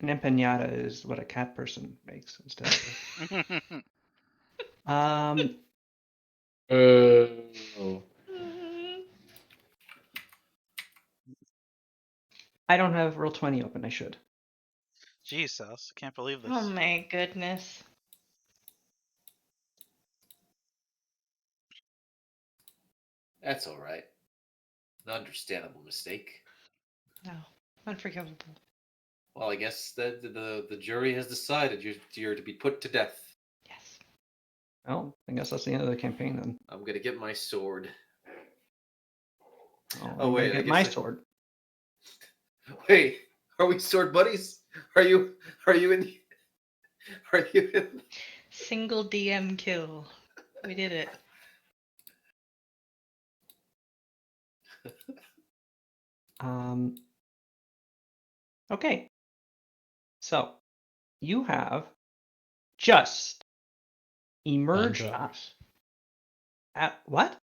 An empanada is what a cat person makes instead of. Oh. I don't have Roll20 open. I should. Jesus, I can't believe this. Oh my goodness. That's all right. An understandable mistake. No. Unforgivable. Well, I guess the jury has decided you're to be put to death. Yes. Well, I guess that's the end of the campaign then. I'm gonna get my sword. Oh, wait, I get guess my sword. Wait, are we sword buddies? Are you in? Are you in? Single DM kill. We did it. Okay. So, you have just emerged drugs. at what?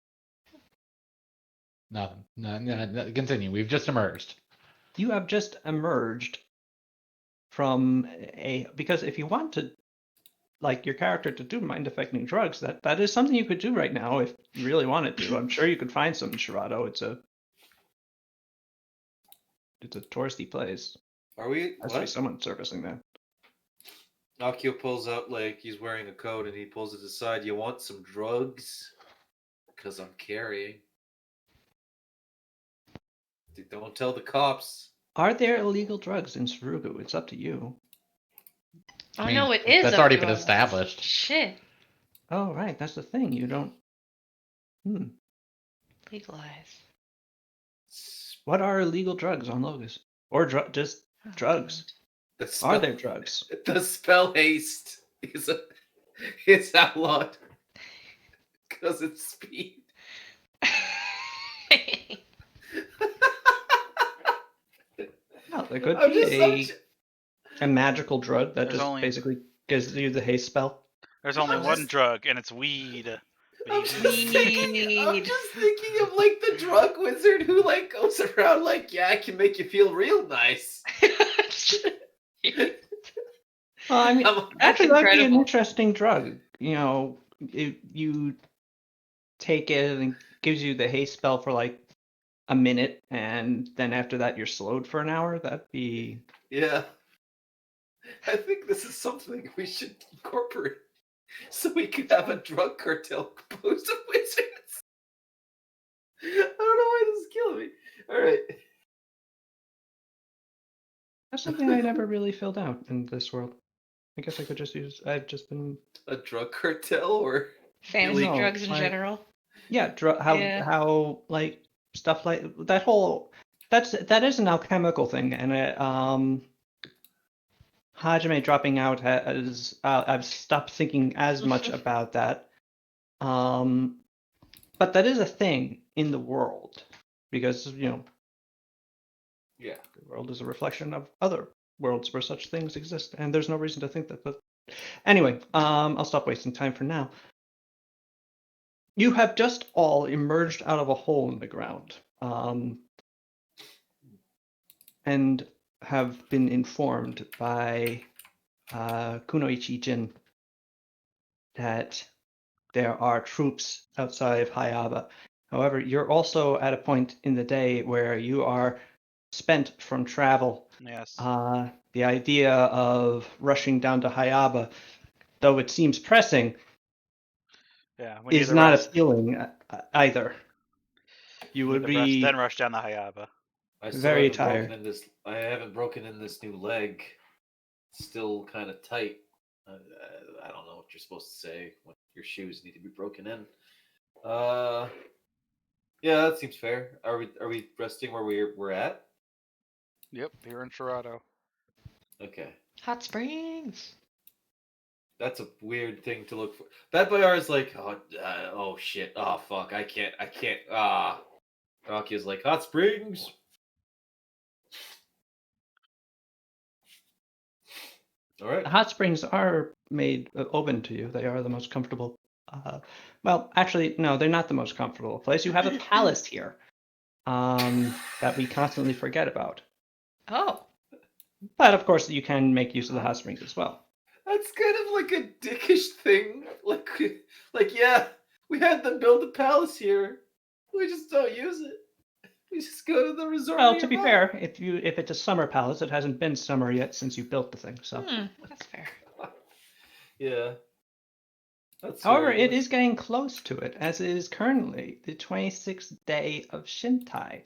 Nothing. No, continue. We've just emerged. You have just emerged from because if you want to, like, your character to do mind-affecting drugs, that is something you could do right now if you really wanted to. I'm sure you could find some in Shirado. It's a touristy place. Are we? Has to be someone servicing that. Akio pulls out like he's wearing a coat and he pulls it aside. You want some drugs? Because I'm carrying. Don't tell the cops. Are there illegal drugs in Surugu? It's up to you. Oh I mean, no, it is. that's up already to been us. established. Shit. Oh, right. That's the thing. You don't. Legalize. What are illegal drugs on Logus? Or just Oh, drugs? Are there drugs? The spell haste is outlawed because it's speed. No, there could be a magical drug that basically gives you the haste spell. There's only one drug, and it's weed. I'm just thinking of like the drug wizard who like goes around like, yeah, I can make you feel real nice. Well, I mean, actually, that'd be an interesting drug. You know, if you take it and it gives you the haste spell for like a minute, and then after that you're slowed for an hour. That'd be. Yeah. I think this is something we should incorporate so we could have a drug cartel composed of wizards. I don't know why this is killing me. All right. That's something I never really filled out in this world. I guess I could just use. I've just been a drug cartel or fantasy drugs in general. Yeah, how like stuff like that whole that is an alchemical thing, and Hajime dropping out has I've stopped thinking as much about that. But that is a thing in the world because the world is a reflection of other worlds where such things exist, and there's no reason to think that. But anyway, I'll stop wasting time for now. You have just all emerged out of a hole in the ground, and have been informed by Kunoichi Jin that there are troops outside of Hayaba. However, you're also at a point in the day where you are spent from travel. Yes. The idea of rushing down to Hayaba, though it seems pressing, is not appealing either. You would be then rush down the Hayaba. Very tired. I haven't broken in this new leg. It's still kind of tight. I don't know what you're supposed to say when your shoes need to be broken in. Yeah, that seems fair. Are we resting where we're at? Yep, here in Shirado. Okay. Hot springs. That's a weird thing to look for. That Bayar is like, oh shit, oh fuck, I can't. Aki's like, hot springs. All right. The hot springs are made open to you. They are the most comfortable. Well, actually, no, they're not the most comfortable place. You have a palace here that we constantly forget about. Oh. But of course, you can make use of the hot springs as well. That's kind of like a dickish thing. Like yeah, we had them build a palace here. We just don't use it. We just go to the resort Well, nearby. to be fair, if it's a summer palace, it hasn't been summer yet since you built the thing. So, That's fair. Yeah. That's however, fair, it yeah. is getting close to it, as it is currently the 26th day of Shintai,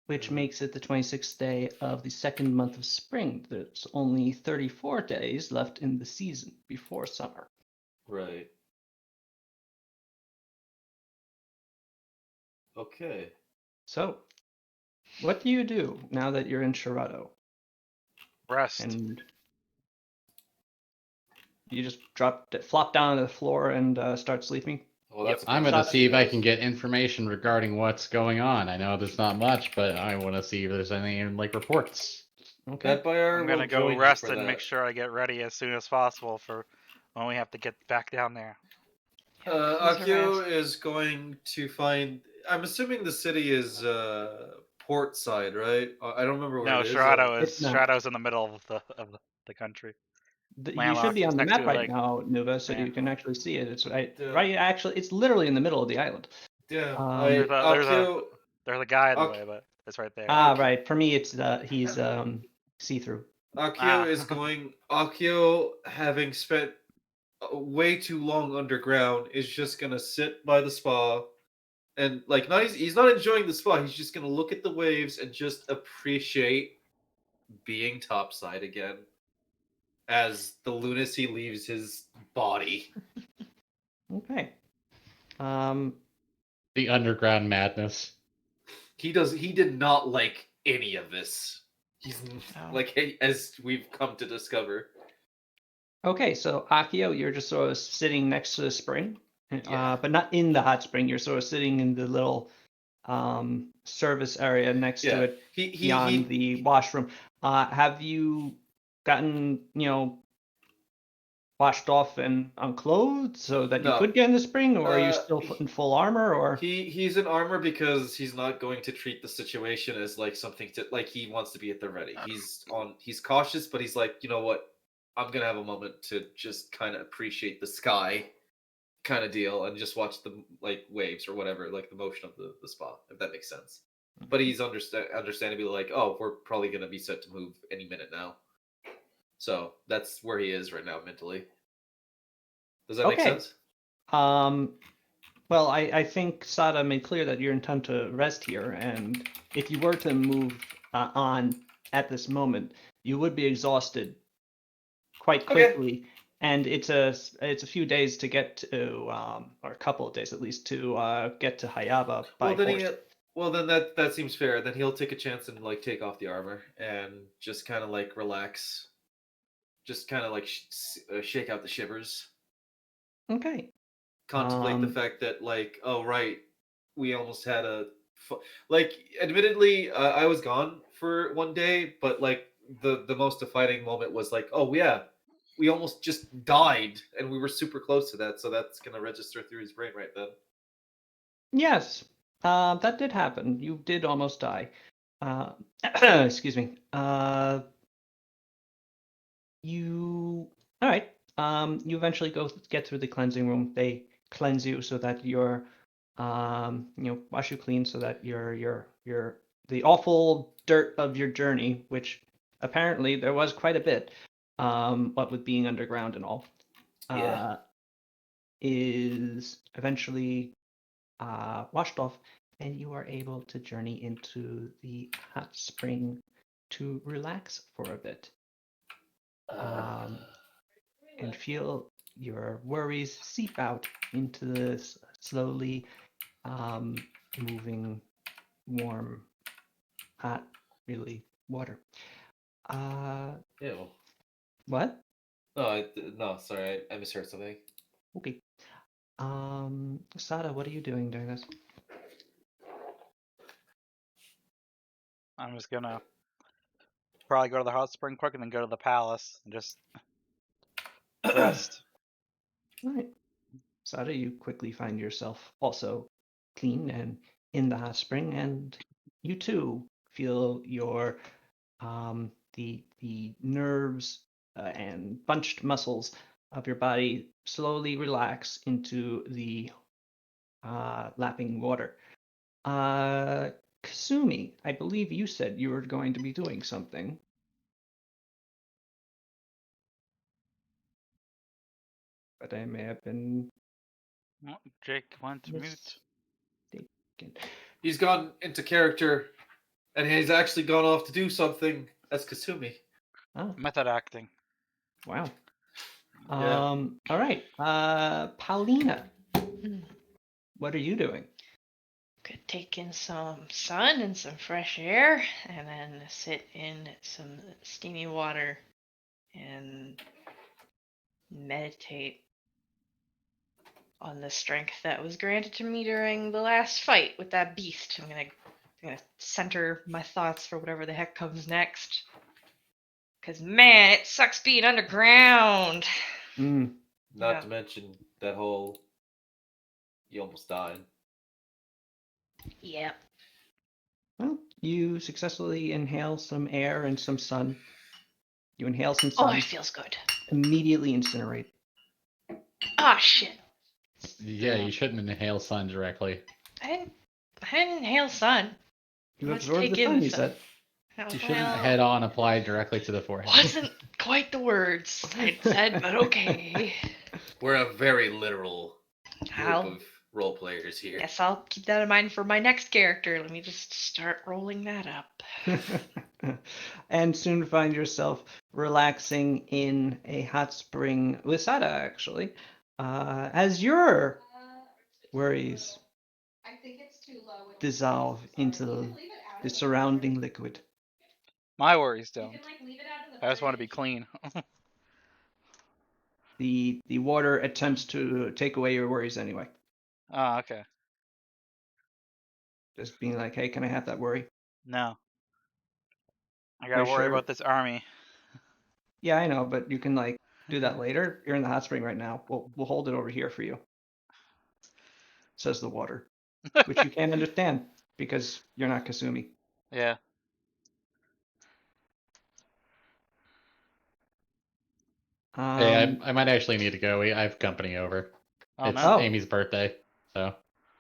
which Mhm. makes it the 26th day of the second month of spring. There's only 34 days left in the season before summer. Right. Okay. So, what do you do now that you're in Shirato? Rest. And you just flop down to the floor and start sleeping? Well, Yep. that's I'm going to Stop. see if I can get information regarding what's going on. I know there's not much, but I want to see if there's any like reports. Okay. That Bayar I'm will gonna go join you rest for and make that. sure I get ready as soon as possible for when we have to get back down there. Use a Akio rest. is going to find. I'm assuming the city is port side, right? I don't remember where No, it is. It's not. Shirato's in the middle of the country. You should be Landlocked. on It's the next to map a right lake. now, Nuva, so Yeah. you can actually see it. It's right, Yeah. right. Actually, it's literally in the middle of the island. Yeah. Um, Akio. There's a guy in the Ak- way, but it's right there. Okay. right. For me, it's he's see-through. Akio is going. Akio, having spent way too long underground, is just gonna sit by the spa and like not he's not enjoying the spa. He's just gonna look at the waves and just appreciate being topside again as the lunacy leaves his body. Okay. Um, The underground madness. He did not like any of this. He's No. like as we've come to discover. okay. So Akio, you're just sort of sitting next to the spring, Yeah. but not in the hot spring. You're sort of sitting in the little service area next to Yeah. it, He beyond the washroom. Have you gotten washed off and unclothed so that you No. could get in the spring, or are you still in full armor, or? He's in armor because he's not going to treat the situation as like something to like he wants to be at the ready. He's cautious, but he's like, you know what? I'm gonna have a moment to just kind of appreciate the sky kind of deal and just watch the like waves or whatever, like the motion of the spa, if that makes sense. But he's understandably like, oh, we're probably gonna be set to move any minute now. So that's where he is right now mentally. Does that make Okay. sense? Well, I think Sada made clear that you're intent to rest here, and if you were to move on at this moment, you would be exhausted quite Okay. quickly, and it's a few days to get to, or a couple of days at least to get to Hayaba by horse. Well, then that seems fair. Then he'll take a chance and like take off the armor and just kind of like relax, just kind of like shake out the shivers, Okay. contemplate the fact that like, oh right, we almost had like. Admittedly, I was gone for one day, but like the most defining moment was like, oh yeah, we almost just died, and we were super close to that. So that's gonna register through his brain right then. Yes, that did happen. You did almost die. Excuse me. You all right? You eventually get through the cleansing room. They cleanse you so that you're, wash you clean so that you're the awful dirt of your journey, which apparently there was quite a bit, what with being underground and all, Yeah. is eventually washed off, and you are able to journey into the hot spring to relax for a bit. And feel your worries seep out into this slowly moving, warm, hot, really water. Ew. What? No, sorry, I misheard something. Okay. Sada, what are you doing during this? I'm just gonna probably go to the hot spring quick and then go to the palace and just rest. All right. Sada, you quickly find yourself also clean and in the hot spring, and you too feel your the nerves and bunched muscles of your body slowly relax into the lapping water. Kasumi, I believe you said you were going to be doing something. But I may have been Oh, Jake went mute. mistaken. He's gone into character, and he's actually gone off to do something as Kasumi. Oh, Method acting. wow. Yeah. All right. Paulina, Mm. what are you doing? Could take in some sun and some fresh air, and then sit in some steamy water and meditate on the strength that was granted to me during the last fight with that beast. I'm gonna center my thoughts for whatever the heck comes next. Cause man, it sucks being underground. Mm, Not Yeah. to mention that whole you almost died. Yep. well, you successfully inhale some air and some sun. You inhale some Oh, sun, it feels good. immediately incinerate. Ah, shit. Yeah, you shouldn't inhale sun directly. I didn't inhale sun. You Let's absorb the take in sun, the you sun. said. You shouldn't Well, head on apply directly to the forehead. wasn't quite the words I'd said, but okay. We're a very literal group I'll of role players here. guess I'll keep that in mind for my next character. Let me just start rolling that up. And soon find yourself relaxing in a hot spring with Sada, actually, as your worries dissolve into the surrounding liquid. My worries don't. I just want to be clean. The water attempts to take away your worries anyway. Oh, okay. Just being like, hey, can I have that worry? No. I Are gotta you worry sure? about this army. Yeah, I know, but you can like do that later. You're in the hot spring right now. We'll hold it over here for you, says the water, which you can't understand because you're not Kasumi. Yeah. Hey, Um, I might actually need to go. I have company over. Oh It's no. Oh. Amy's birthday, so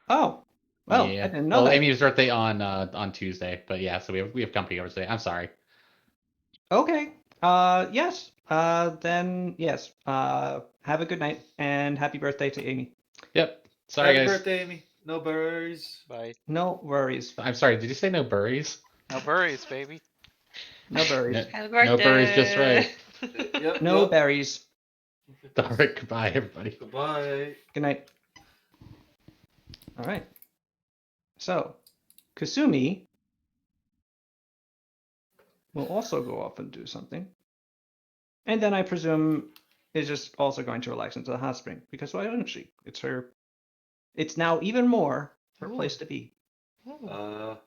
oh, well, I yeah. didn't know Well, that. Amy's birthday on Tuesday, but yeah, so we have company over today. I'm sorry. Okay. Yes. Then yes. Have a good night and happy birthday to Amy. Yep. Sorry, Happy guys. birthday, Amy. No worries. Bye. No worries. I'm sorry. Did you say no burries? No worries, baby. No berries. No, Happy no burries, just birthday. right. Yep. No yep. berries. All right. Goodbye, everybody. Goodbye. Good night. All right. So, Kasumi will also go off and do something. And then I presume is just also going to relax into the hot spring because why wouldn't she? It's her. It's now even more her Ooh. place to be. Ooh.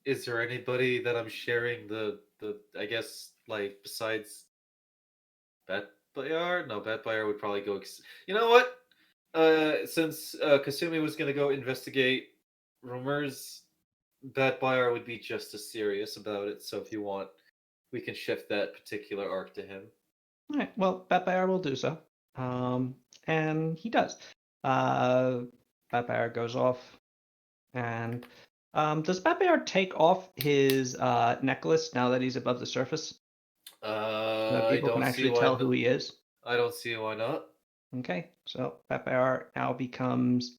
Is there anybody that I'm sharing the I guess like besides Bet Bayar? No, Bet Bayar would probably go. You know what? Since Kasumi was gonna go investigate rumors, Bet Bayar would be just as serious about it. So if you want, we can shift that particular arc to him. All right. Well, Batbayar will do so. And he does. Batbayar goes off, and does Batbayar take off his necklace now that he's above the surface, so that I people can don't see actually why. tell who he is? I don't see why not. Okay, so Batbayar now becomes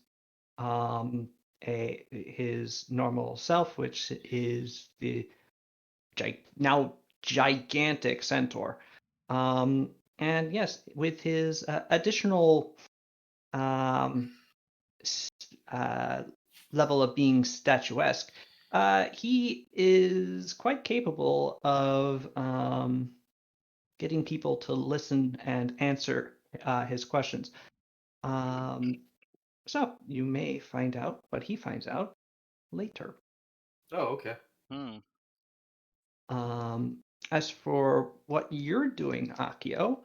his normal self, which is the now gigantic centaur. And yes, with his additional um, level of being statuesque, he is quite capable of getting people to listen and answer his questions. So you may find out what he finds out later. Oh, okay. Hmm. As for what you're doing, Akio,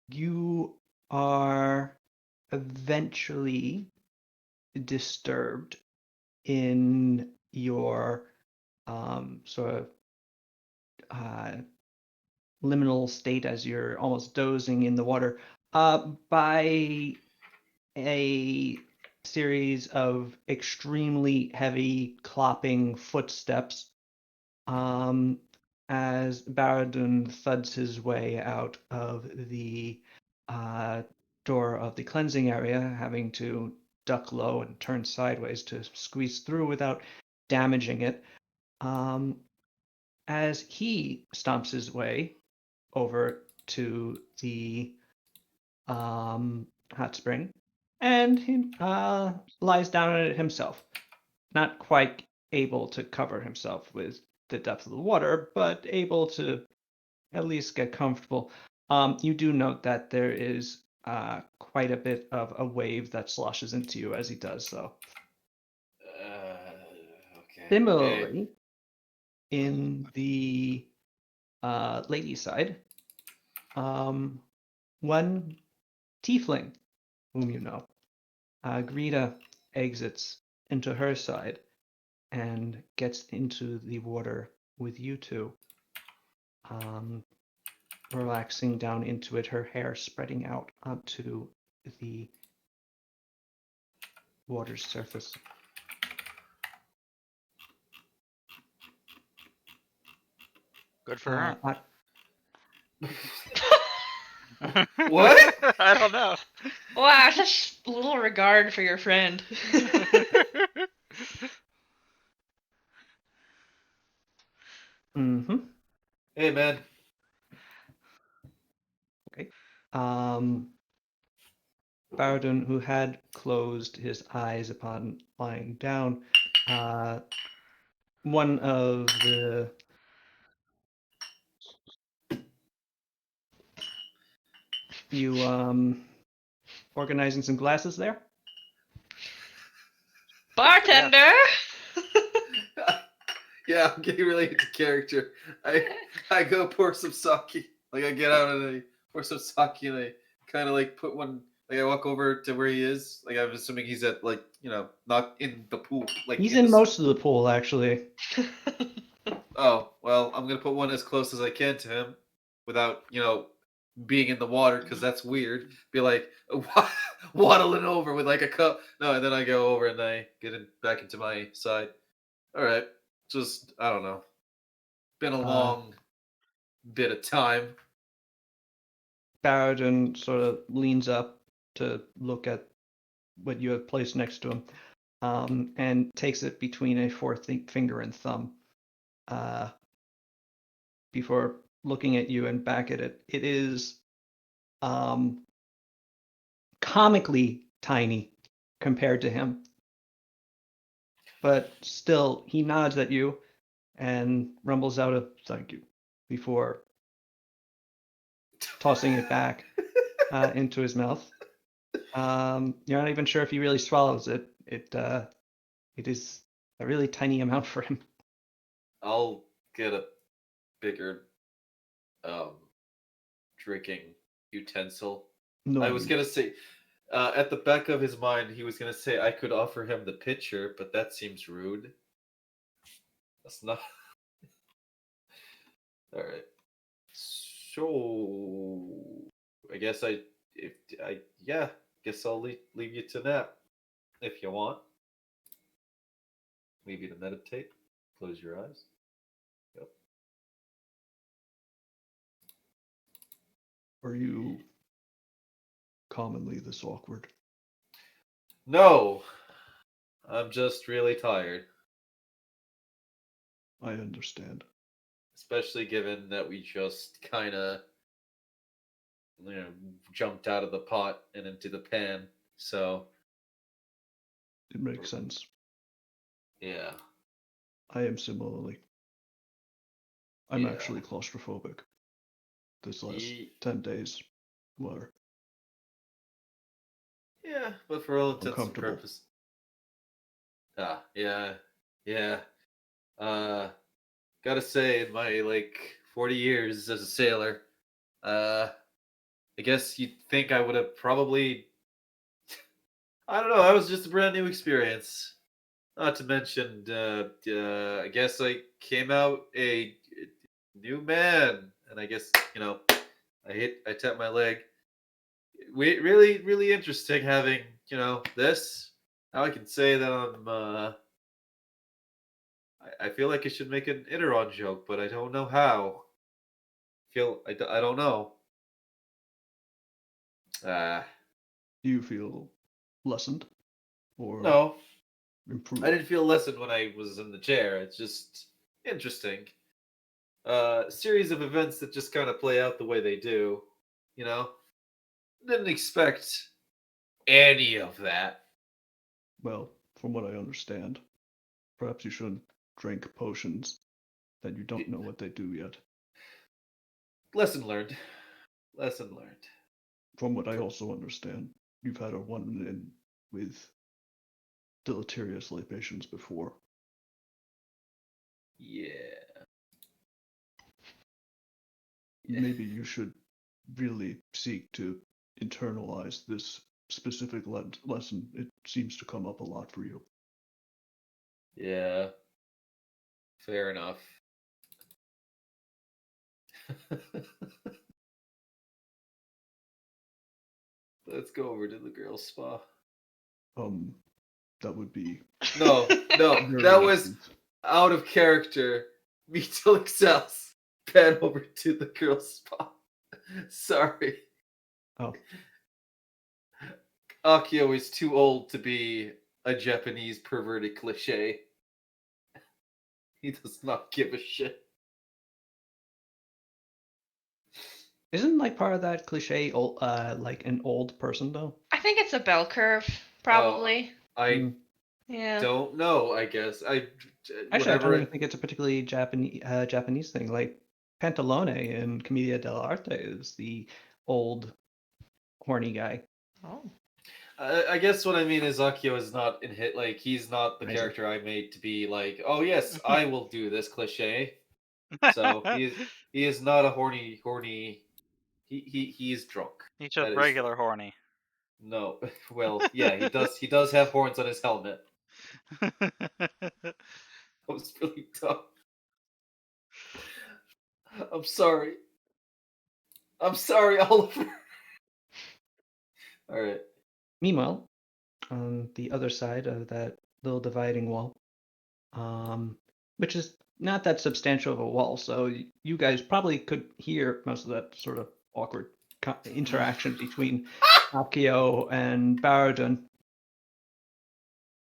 you are eventually disturbed in your sort of liminal state as you're almost dozing in the water by a series of extremely heavy clopping footsteps as Baradun thuds his way out of the door of the cleansing area, having to duck low and turn sideways to squeeze through without damaging it. As he stomps his way over to the hot spring, and he lies down in it himself, not quite able to cover himself with the depth of the water, but able to at least get comfortable. You do note that there is quite a bit of a wave that sloshes into you as he does so. Okay. Similarly, in the lady side, one tiefling whom you know, Greta, exits into her side and gets into the water with you two, relaxing down into it, her hair spreading out onto the water's surface. Good for her. What? I don't know. Wow, such little regard for your friend. Mm-hmm. Hey, man. Okay. Baradun, who had closed his eyes upon lying down, one of the you organizing some glasses there? Bartender! Yeah, I'm getting really into character. I go pour some sake. Like I get out and I pour some sake and I kind of like put one. Like I walk over to where he is. Like I'm assuming he's at like not in the pool. Like He's in in the most of the pool, actually. Oh well, I'm gonna put one as close as I can to him, without being in the water because that's weird. Be like waddling over with like a cup. No, and then I go over and I get it back into my side. All right, just I don't know. Been a long bit of time. Baradun sort of leans up to look at what you have placed next to him, and takes it between a fourth finger and thumb, before looking at you and back at it. It is comically tiny compared to him, but still he nods at you and rumbles out a thank you before tossing it back into his mouth. You're not even sure if he really swallows it. It is a really tiny amount for him. I'll get a bigger drinking utensil. No, I was gonna say, at the back of his mind, he was gonna say I could offer him the pitcher, but that seems rude. That's not. All right. So I guess guess I'll leave you to nap if you want. Leave you to meditate. Close your eyes. Yep. Are you commonly this awkward? No, I'm just really tired. I understand. Especially given that we just kind of jumped out of the pot and into the pan. So It makes sense. yeah. I am similarly. I'm Yeah. actually claustrophobic. This last Ye- 10 days were Yeah, but for all intents and uncomfortable. purposes. Yeah. Gotta say, in my 40 years as a sailor, I guess you'd think I would have probably. I don't know. That was just a brand new experience. Not to mention, I guess I came out a new man. And I guess, I tap my leg. Really, really interesting having, this. Now I can say that I feel like I should make an Iteron joke, but I don't know how. I don't know. Do you feel lessened or No, improved? I didn't feel lessened when I was in the chair. It's just interesting. Series of events that just kind of play out the way they do. You know, didn't expect any of that. Well, from what I understand, perhaps you shouldn't drink potions that you don't know what they do yet. Lesson learned. Lesson learned. From what I also understand, you've had a run-in with deleterious libations before. Yeah. Maybe you should really seek to internalize this specific lesson. It seems to come up a lot for you. Yeah. Fair enough. Let's go over to the girls' spa. That would be No, very that was nice. out of character. Me telling Sals, pan over to the girls' spa. Sorry. Oh, Akio is too old to be a Japanese perverted cliche. He does not give a shit. isn't like part of that cliche like an old person though? I think it's a bell curve, probably. I Hmm. Yeah. don't know, I guess. Actually, I whatever don't it- even think it's a particularly Japanese thing. Like Pantalone in Commedia dell'arte is the old horny guy. Oh. I guess what I mean is Akio is not in hit like he's not the I see. character I made to be like, oh yes, I will do this cliche. So he is not a horny he is drunk. He's That just is regular horny. no. Well, yeah, he does have horns on his helmet. That was really dumb. I'm sorry. I'm sorry, Oliver. Alright. Meanwhile, on the other side of that little dividing wall, which is not that substantial of a wall, so you guys probably could hear most of that sort of awkward interaction between Akio and Baradun.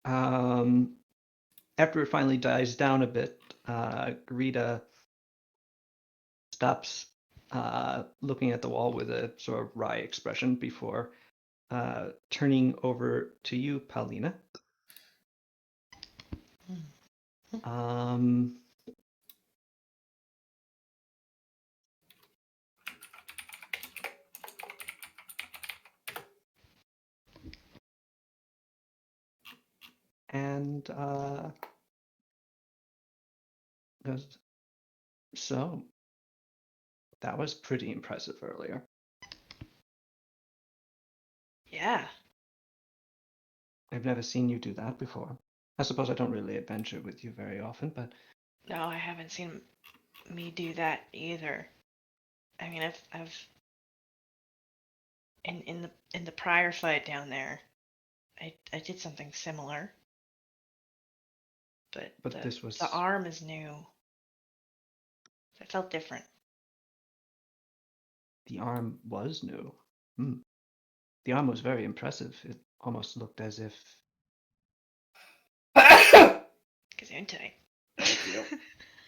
After it finally dies down a bit, Garita stops looking at the wall with a sort of wry expression before turning over to you, Paulina. And goes, so that was pretty impressive earlier. Yeah. I've never seen you do that before. I suppose I don't really adventure with you very often, but No, I haven't seen me do that either. I mean, I've in the prior fight down there, I did something similar, but this was the arm is new. It felt different. the arm was new. Hmm. The arm was very impressive. It almost looked as if Gesundheit. Thank you.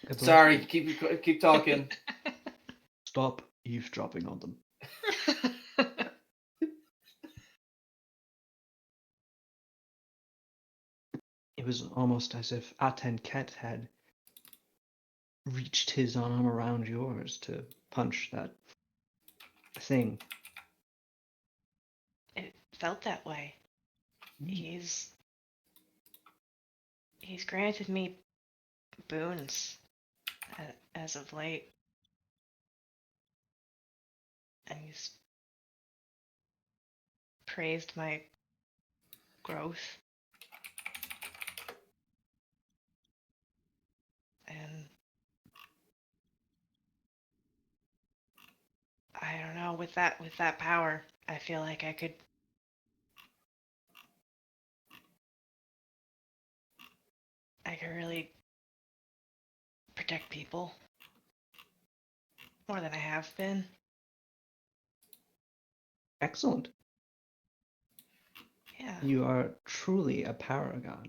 it was- Sorry, keep talking. Stop eavesdropping on them. It was almost as if Aten Ket had reached his arm around yours to punch that thing. It felt that way. Hmm. He's granted me boons as of late, and he's praised my growth, and know, with that power, I feel like I could really protect people more than I have been. Excellent. Yeah. You are truly a paragon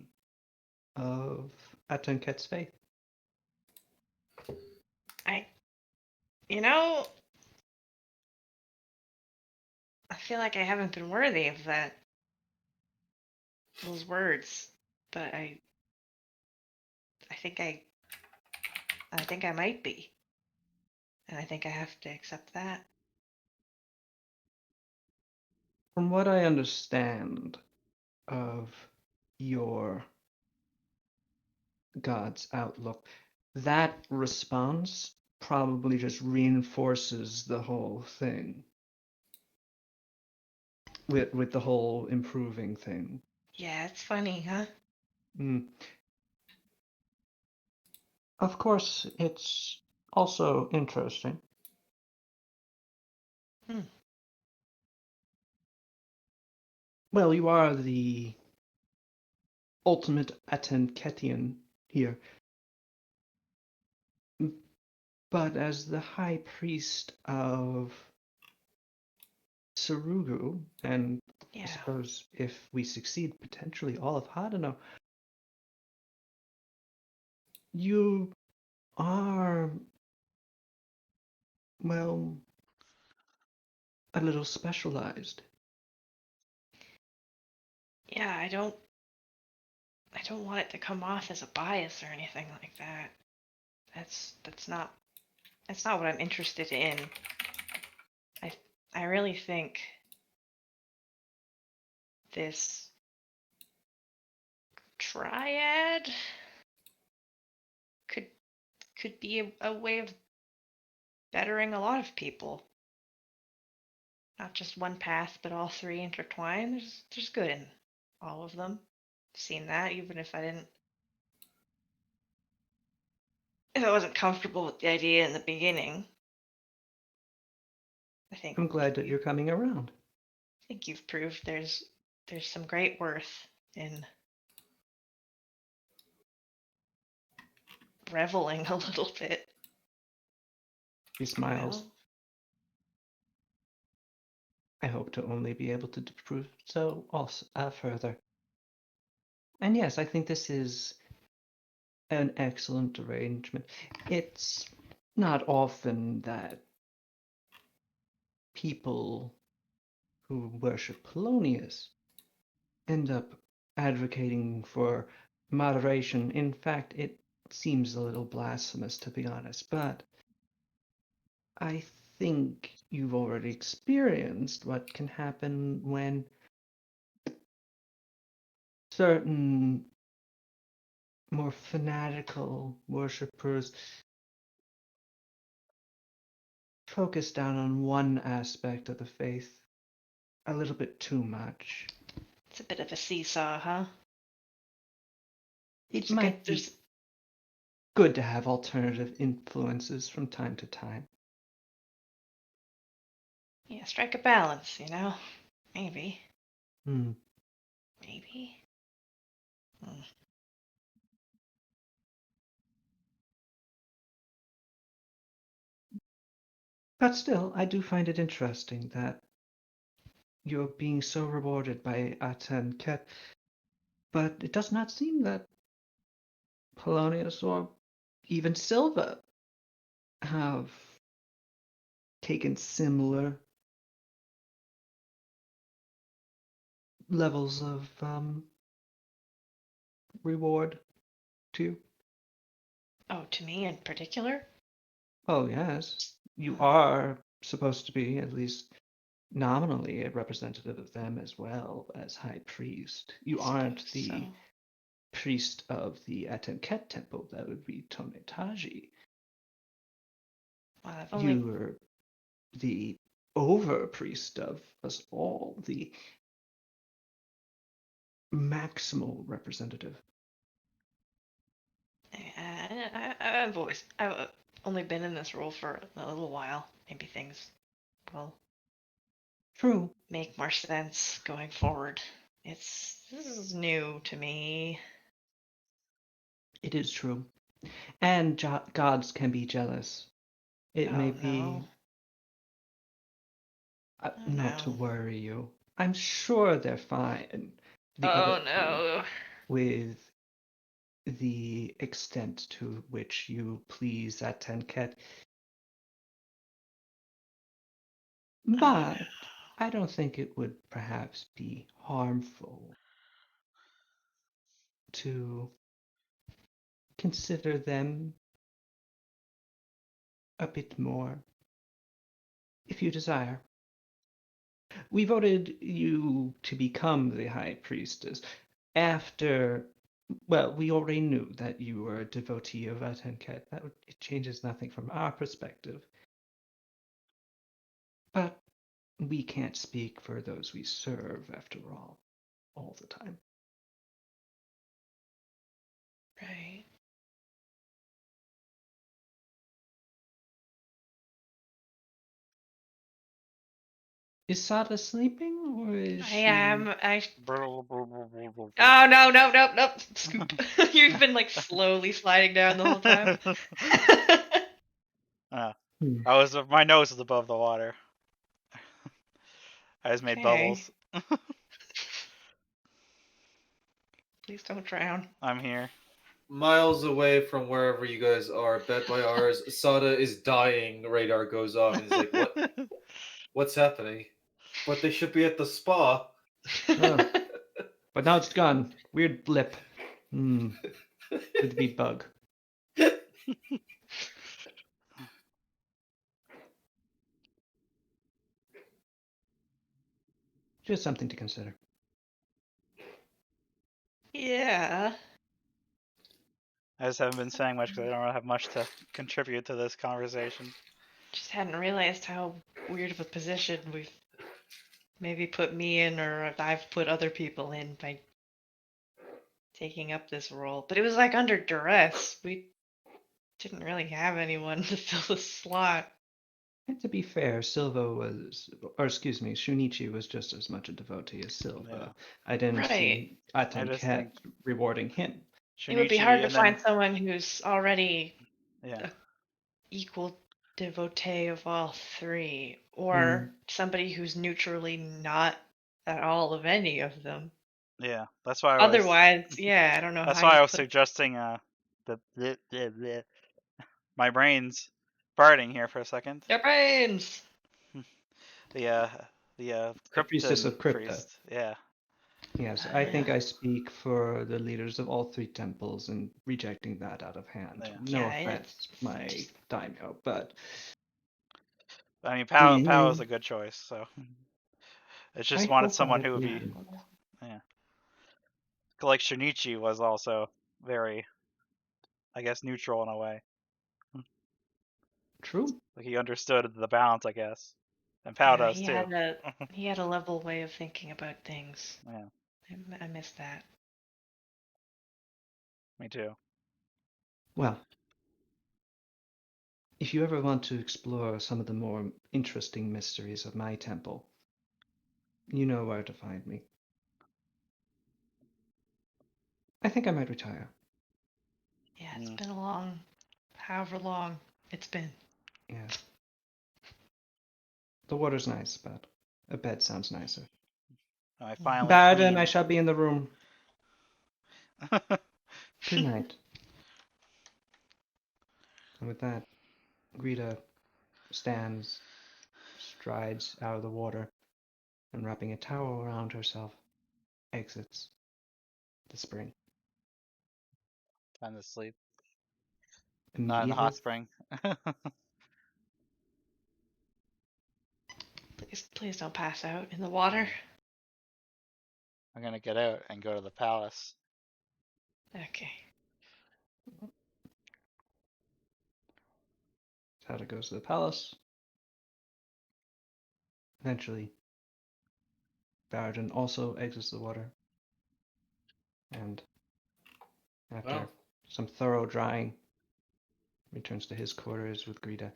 of Atunket's faith. You know, I feel like I haven't been worthy of those words, but I think I might be. And I think I have to accept that. From what I understand of your God's outlook, that response probably just reinforces the whole thing with the whole improving thing. Yeah, it's funny, huh? Mm. Of course, it's also interesting. Hmm. Well, you are the ultimate Atenketian here. But as the high priest of Sarugu, and I Yeah. suppose if we succeed, potentially all of Hadano, you are, well, a little specialized. Yeah, I don't want it to come off as a bias or anything like that. That's not what I'm interested in. I really think this triad could be a way of bettering a lot of people. Not just one path, but all three intertwined. There's good in all of them. I've seen that, even if I wasn't comfortable with the idea in the beginning. I I'm glad that you're coming around. think you've proved there's some great worth in reveling a little bit. He You smiles. know? I hope to only be able to prove so also further. And yes, I think this is an excellent arrangement. It's not often that people who worship Polonius end up advocating for moderation. In fact, it seems a little blasphemous, to be honest, but I think you've already experienced what can happen when certain more fanatical worshippers focus down on one aspect of the faith a little bit too much. It's a bit of a seesaw, huh? It There's a good might be good to have alternative influences from time to time. yeah, strike a balance, you know? Maybe. Hmm. Maybe. Hmm. But still, I do find it interesting that you're being so rewarded by Aten Ket, but it does not seem that Polonius or even Silva have taken similar levels of reward to you. Oh, to me in particular? Oh, yes. You Hmm. are supposed to be, at least nominally, a representative of them as well as High Priest. You I aren't suppose so. the priest of the Atenket temple, that would be Tonetaji. Well, I've only You're the over priest of us all, the maximal representative. I've only been in this role for a little while. Maybe things will True. make more sense going forward. This is new to me. It is true. And gods can be jealous. It may Oh, be no. Oh, not to no. worry you. I'm sure they're fine. The other Oh two, no. with the extent to which you please that Tenket. But I don't think it would perhaps be harmful to consider them a bit more, if you desire. We voted you to become the High Priestess after, well, we already knew that you were a devotee of Atenket. It changes nothing from our perspective. But we can't speak for those we serve, after all the time. Right. Is Sada sleeping, or is I she? am. Oh, Oh no, no, no, no. Scoop. You've been like slowly sliding down the whole time. Hmm. my nose is above the water. I just made Okay. bubbles. Please don't drown. I'm here. Miles away from wherever you guys are, bed by ours, Sada is dying. Radar goes off, and he's like, "What? What's happening?" But they should be at the spa. Oh, but now it's gone. Weird blip. Could be bug. Just something to consider. Yeah. I just haven't been saying much because I don't really have much to contribute to this conversation. Just hadn't realized how weird of a position we've maybe put me in, or I've put other people in by taking up this role. But it was like under duress. We didn't really have anyone to fill the slot. And to be fair, Silva was, or excuse me, Shunichi was just as much a devotee as Silva. I didn't Right. see I just Atenket think rewarding him. It would be Shunichi hard to and then find someone who's already yeah, equal devotee of all three, Mm. or somebody who's neutrally not at all of any of them. yeah. That's why I was. Otherwise, yeah, I don't know That's how why you I was put. suggesting my brain's farting here for a second. Their brains. The The Krypton priestess of Krypta. priest. Yeah. Yes, Oh, I yeah. think I speak for the leaders of all three temples in rejecting that out of hand. Yeah. No Yeah, offense, my just- daimyo, but I mean, Yeah. Pao is a good choice. So it's just I wanted hope someone I who would be can. like Shunichi was also very, I guess, neutral in a way. True. Like he understood the balance, I guess, and Pao yeah, does too. he had a level way of thinking about things. Yeah, I miss that. me too. Well, if you ever want to explore some of the more interesting mysteries of my temple, you know where to find me. I think I might retire. Yeah, it's Mm. been a long, however long it's been. Yeah. The water's nice, but a bed sounds nicer. I finally Baden, I clean. shall be in the room. Good night. And with that, Greta stands, strides out of the water, and wrapping a towel around herself, exits the spring. Time to sleep. Not in the Immediately, hot spring. Please don't pass out in the water. I'm gonna get out and go to the palace. Okay. Sada goes to the palace. Eventually, Baradin also exits the water, and after Well, some thorough drying, returns to his quarters with Greta.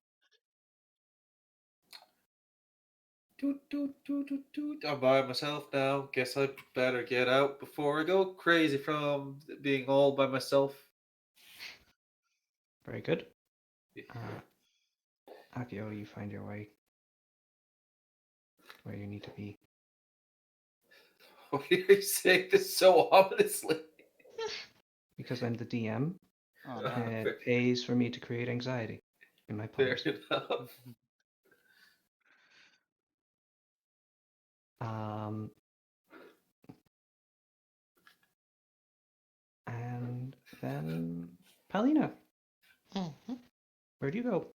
I'm by myself now. Guess I'd better get out before I go crazy from being all by myself. Very good. Akio, you find your way where you need to be. Why are you saying this so ominously? Because I'm the DM, Oh, no. and it pays for me to create anxiety in my Fair players. enough. And then Paulina, Mhm. where do you go?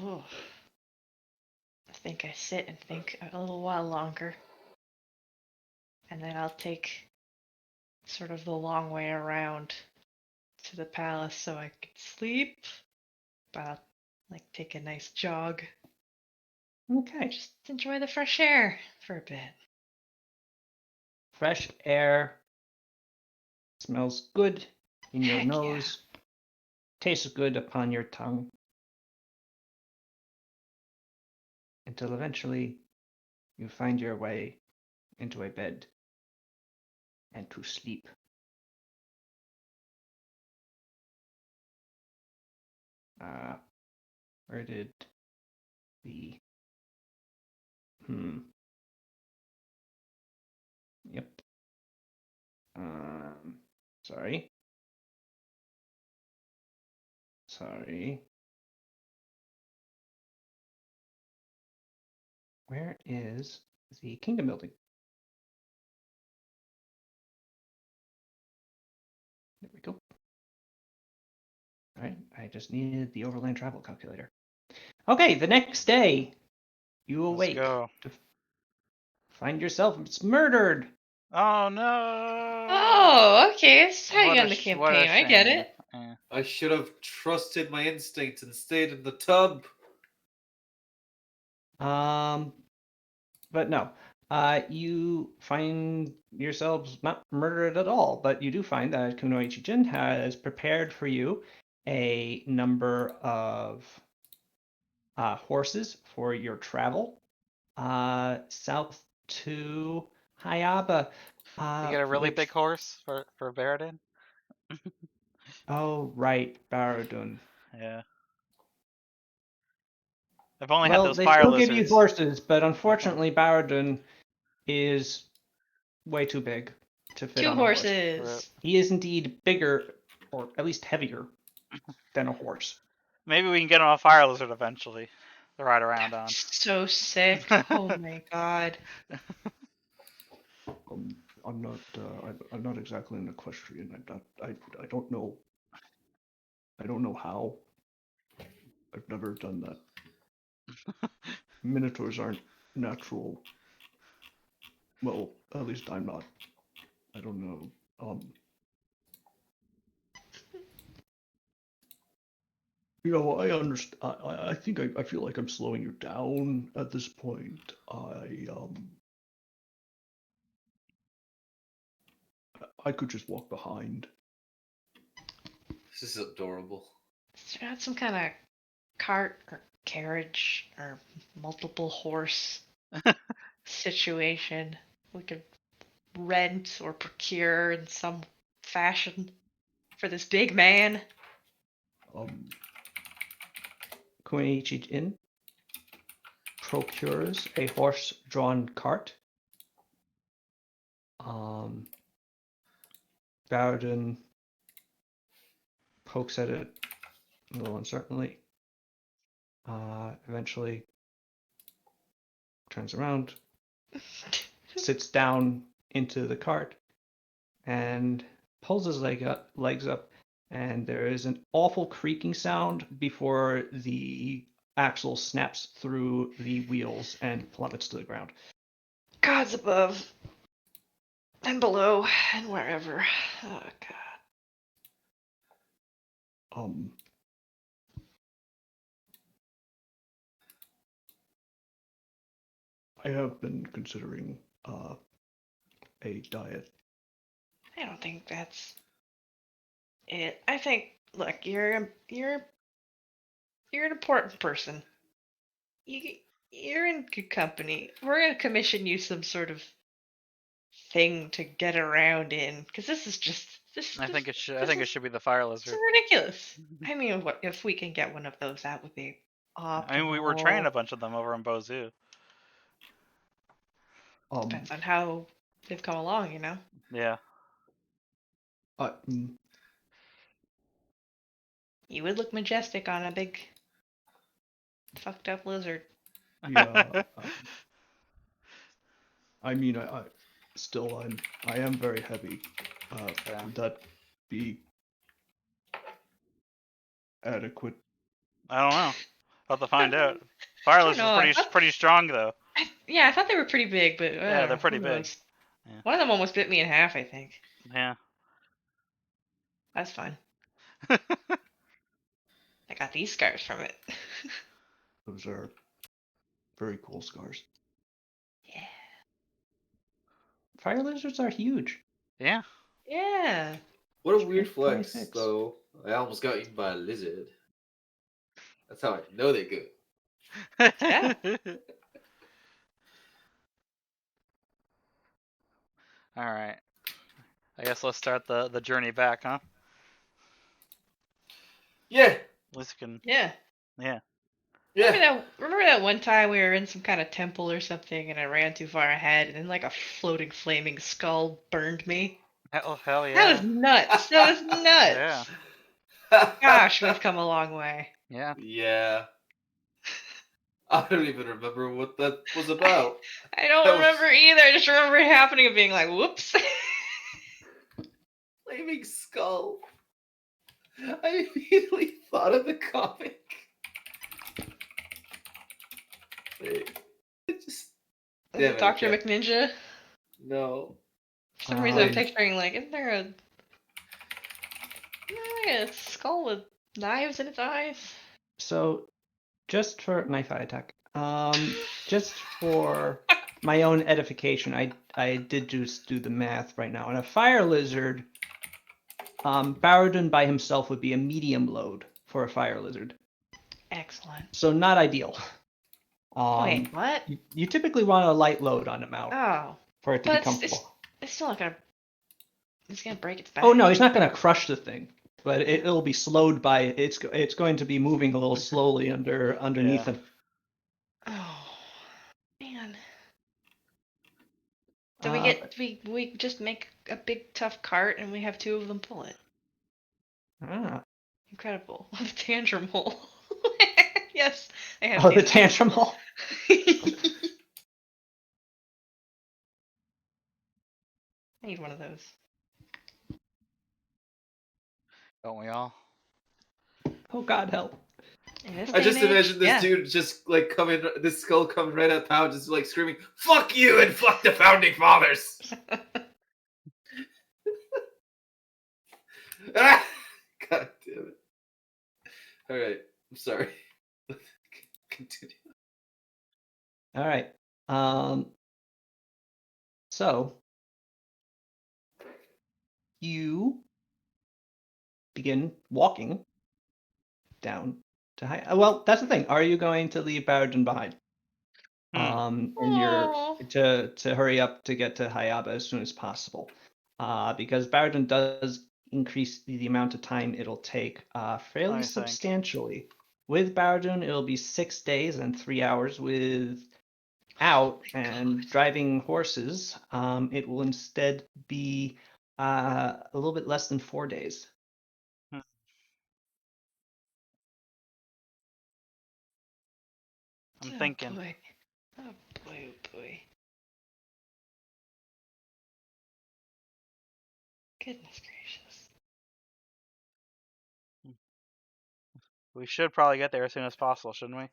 Oh, I think I sit and think a little while longer. And then I'll take sort of the long way around to the palace so I can sleep. But I'll take a nice jog. Okay. Just enjoy the fresh air for a bit. Fresh air. Smells good in your Heck yeah. nose. Tastes good upon your tongue. Until eventually you find your way into a bed and to sleep. Where did the Yep. Sorry. Where is the kingdom building? There we go. All right, I just needed the overland travel calculator. Okay, the next day, you Let's awake go. to find yourself murdered. Oh no! Oh, okay. It's how you What a end the what a campaign. I get shame. it. Yeah. I should have trusted my instincts and stayed in the tub. But no. You find yourselves not murdered at all, but you do find that Kunoichi Jin has prepared for you a number of horses for your travel south to Hayaba. You get a really Which, big horse for Baradin? oh, right, Baradun. Yeah. I've only had Well, those they fire still give you lizards. horses, but unfortunately, Baradun is way too big to fit 2 on a horse. horses. He is indeed bigger, or at least heavier, than a horse. Maybe we can get on a fire lizard eventually to ride around on. So sick. Oh my god. I'm not. I'm not exactly an equestrian. I'm not. I don't know. I don't know how. I've never done that. Minotaurs aren't natural. Well, at least I'm not. I don't know. I understand. I think I feel like I'm slowing you down at this point. I could just walk behind. This is adorable. Is there not some kind of cart or carriage or multiple horse situation we could rent or procure in some fashion for this big man? Koenichi Inn procures a horse-drawn cart. Baradin pokes at it a little uncertainly. Eventually turns around, sits down into the cart, and pulls his legs up, and there is an awful creaking sound before the axle snaps through the wheels and plummets to the ground. Gods above and below and wherever. Oh god. I have been considering a diet. I don't think that's it. I think look, you're You're an important person. You're in good company. We're gonna commission you some sort of thing to get around in, because this is just this. I think it should. I this think it is- should be the fire This is lizard. ridiculous. I mean, what if we can get one of those? That would be optimal. I mean, we were training a bunch of them over in Bozu. Depends on how they've come along, you know. Yeah. mm, You would look majestic on a big, fucked up lizard. yeah. I mean, I am very heavy. Yeah. Would that be adequate? I don't know. I'll have to find out. Fire don't lizard's know, I pretty strong though. Yeah, I thought they were pretty big, but Yeah, they're pretty who big. knows? Yeah. One of them almost bit me in half, I think. Yeah. That's fun. I got these scars from it. Those are very cool scars. Yeah. Fire lizards are huge. Yeah. Yeah. What a Strength weird flex, 26. though. I almost got eaten by a lizard. That's how I know they're good. Yeah. All right. I guess let's start the journey back, huh? Yeah, At least we can. Yeah. Yeah. yeah. Remember that one time we were in some kind of temple or something and I ran too far ahead and then like a floating flaming skull burned me? Hell yeah. That was nuts. That was nuts. Yeah. Gosh, we've come a long way. Yeah. Yeah. I don't even remember what that was about. I don't That was- remember either. I just remember it happening and being like, whoops. Flaming skull. I immediately thought of the comic. Wait. It just. Damn it, I Dr. can't- McNinja. No. For some reason I'm Um, picturing like, isn't there a skull with knives in its eyes? So, just for knife eye attack, just for my own edification, I did just do the math right now. And a fire lizard, Baradun by himself would be a medium load for a fire lizard, Excellent. so not ideal. Wait, what? You typically want a light load on him out Oh, for it to but be it's comfortable. still not gonna. It's gonna break its back. Oh no, he's not going to crush the thing, but it'll be slowed by it's going to be moving a little slowly underneath Yeah. him. Oh, man. Do we we just make a big tough cart and we have two of them pull it? Ah. Incredible. The tantrum hole. Yes, I have. Oh, the these. tantrum hole. I need one of those. Don't we all? Oh God, help! In this I day just and age, imagine this yeah. dude just like coming, this skull coming right out town, just like screaming, "Fuck you and fuck the founding fathers!" Ah! God damn it! All right, I'm sorry. Continue. All right. So you begin walking down to high. Well, that's the thing. Are you going to leave Baradun behind? And you're Aw. to hurry up to get to Hayaba as soon as possible, because Baradun does increase the amount of time it'll take fairly I think. substantially. With Baradun, it'll be 6 days and 3 hours. Without and driving horses, it will instead be a little bit less than 4 days. I'm Oh, thinking. Boy. Oh boy, oh boy. Goodness gracious. We should probably get there as soon as possible, shouldn't we?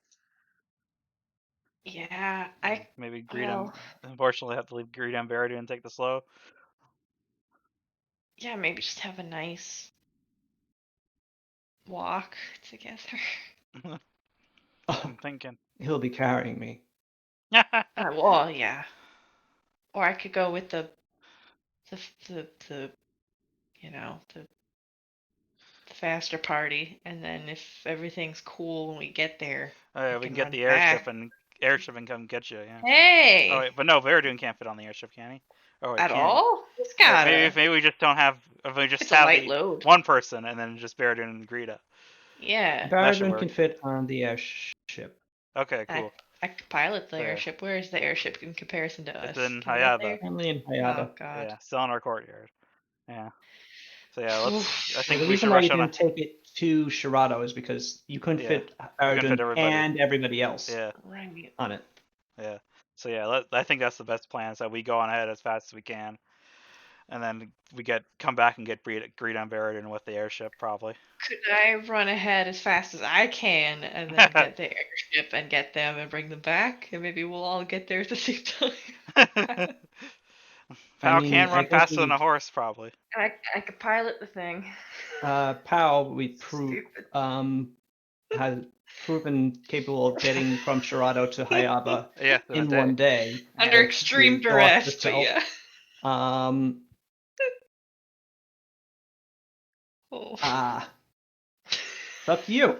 Yeah, Maybe well, Unfortunately, have to leave Greedam Beridu and take the slow. yeah, maybe just have a nice walk together. I'm thinking. He'll be carrying me. Well, yeah. Or I could go with the you know, the faster party, and then if everything's cool when we get there, We can get run the airship back. and come get you. Yeah. Hey! Oh wait, but no, Veridun can't fit on the airship, can he? Oh wait, At can he? all? It's Wait, gotta. maybe we just don't have. If we just It's a have light the load. one person and then just Veridun and Greta. Yeah. That should Baradun work. can fit on the airship. Okay, cool. I could pilot the So, yeah. airship. Where is the airship in comparison to us? It's in Can we get Hayaba. there? Only in Oh Hayaba. god. Yeah, still in our courtyard. Yeah. So yeah, let's. I Yeah, think the we should reason why you rush on. didn't take it to Shirado is because you couldn't Yeah, fit couldn't fit Baradun everybody. and everybody else Yeah, Right. on it. yeah. So yeah, I think that's the best plan. So we go on ahead as fast as we can, and then we come back and get Greta and Veridun with the airship probably. Could I run ahead as fast as I can and then get the airship and get them and bring them back? And maybe we'll all get there at the same time. Pal mean, can I run think faster than a horse probably. I could pilot the thing. Pal, we prove Stupid. has proven capable of getting from Shirado to Hayaba Yeah, in one day. Under and extreme to go off duress, but yourself. yeah. Um, Oh. it's up to you.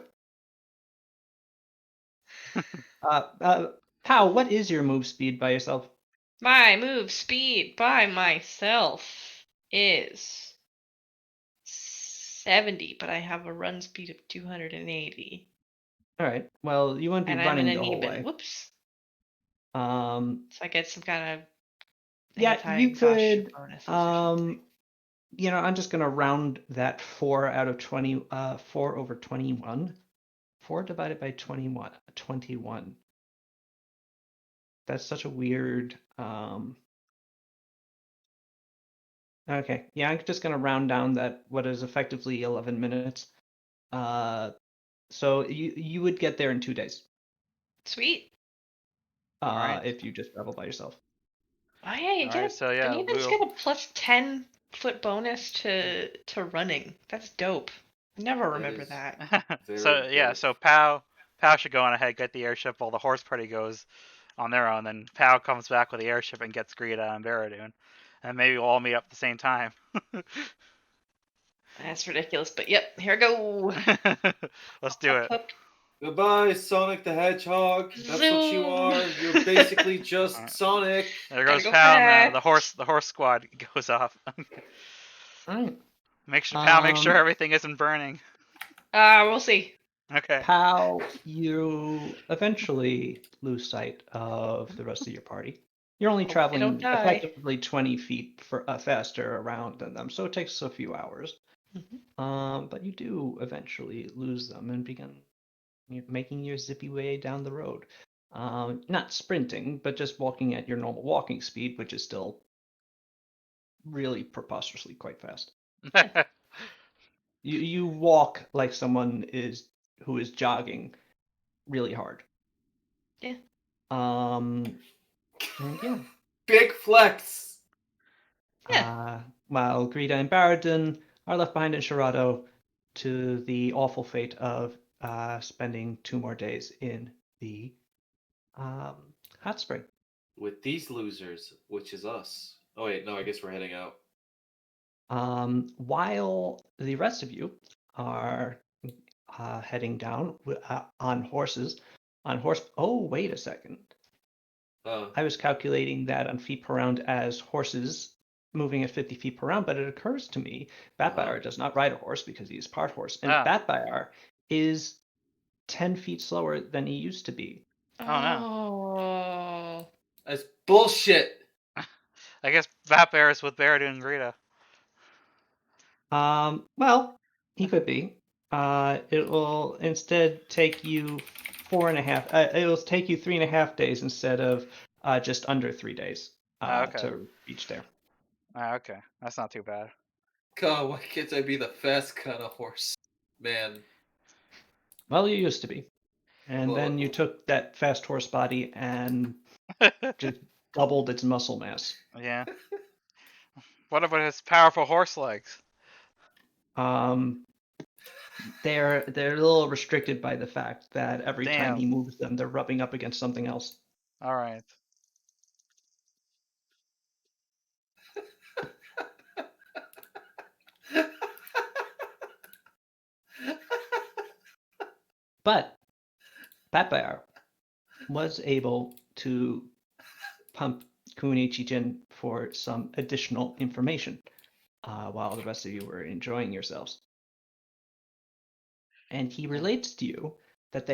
Pal, what is your move speed by yourself? My move speed by myself is 70, but I have a run speed of 280. All right. Well, you won't be And I'm in running a the whole Neben. way. Whoops. Um, So I get some kind of yeah, you anti-exhaustion could. bonuses or something. I'm just gonna round that 4 out of 20. 4 over 21. 4 divided by 21. 21. That's such a weird. Okay, yeah, I'm just gonna round down that what is effectively 11 minutes. So you would get there in 2 days. Sweet. Alright. If you just travel by yourself. Oh yeah, you Alright, so yeah, the Nebens get a plus 10 foot bonus to running. That's dope. I never remember is- that. so Very yeah, dope. so Pow should go on ahead, get the airship while the horse party goes on their own. Then Pow comes back with the airship and gets Greta and Veridun, and maybe we'll all meet up at the same time. That's ridiculous, but yep, here I go. Let's do it. Hup, Goodbye, Sonic the Hedgehog. That's what you Zoom. are. You're basically just Alright. Sonic. There Gotta goes go Pow, and fast. the horse squad goes off. All right. Make sure Um, everything isn't burning. We'll see. Okay. How you eventually lose sight of the rest of your party. You're only Hope they don't traveling die. effectively 20 feet faster around than them, so it takes a few hours. But you do eventually lose them and begin making your zippy way down the road. Not sprinting, but just walking at your normal walking speed, which is still really preposterously quite fast. You walk like someone who is jogging really hard. Yeah. And yeah. Big flex. Yeah. While Greta and Baradin are left behind in Shirado to the awful fate of spending 2 more days in the hot spring. With these losers, which is us. Oh wait, no, I guess we're heading out. While the rest of you are heading down on horses, Oh, wait a second. I was calculating that on feet per round as horses moving at 50 feet per round, but it occurs to me Batbire does not ride a horse because he is part horse, and Ah. Batbire is 10 feet slower than he used to be. Oh no. Oh. That's bullshit. I guess Vapbear is with Veridun and Greta. Well, he could be. It will instead take you 4.5. It will take you 3.5 days instead of just under 3 days Okay. to reach there. Okay. That's not too bad. God, why can't I be the fast kind of horse? Man. Well, you used to be, and Well, then you took that fast horse body and just doubled its muscle mass. Yeah. What about his powerful horse legs? They're a little restricted by the fact that every time Damn. he moves them, they're rubbing up against something else. All right. But Pathfinder was able to pump Kunichi-jin for some additional information while the rest of you were enjoying yourselves. And he relates to you that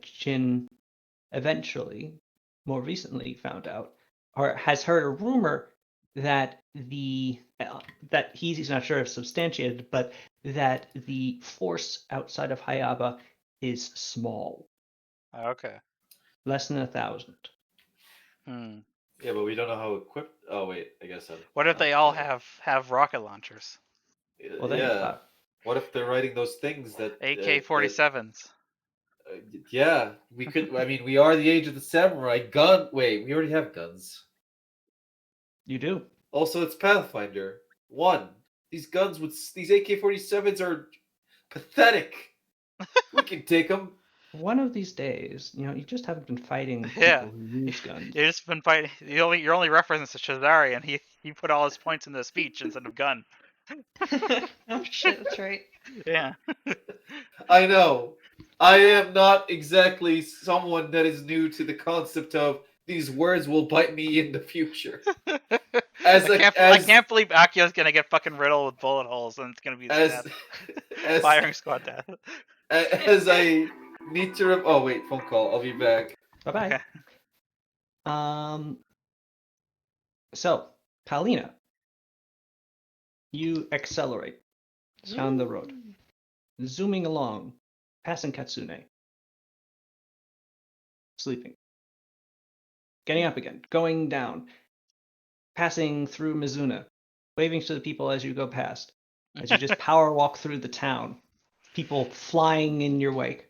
Jin eventually, more recently, found out or has heard a rumor that that he's not sure if substantiated, but that the force outside of Hayaba is small, Okay. less than 1,000. Hmm. Yeah, but we don't know how equipped. Oh wait, I guess I'm. What if I'm they all better. have rocket launchers? Well, then you're Yeah. fucked. What if they're writing those things that AK-47s. yeah, we could. I mean, we are the age of the samurai. Gun. Wait, we already have guns. You do. Also, it's Pathfinder 1. These guns with these AK-47s are pathetic. We can take them. One of these days, you just haven't been fighting Yeah. people who use guns. You just been fighting. Your only reference is Shazari, and he put all his points in the speech instead of gun. Oh shit, that's right. Yeah. I know. I am not exactly someone that is new to the concept of these words will bite me in the future. I can't believe Akio's gonna get fucking riddled with bullet holes, and it's gonna be his death. Firing squad death. As I need to. Oh wait, phone call. I'll be back. Bye bye. Okay. So, Paulina, you accelerate down the road, zooming along, passing Katsune, sleeping, getting up again, going down, passing through Mizuna, waving to the people as you go past, as you just power walk through the town, people flying in your wake.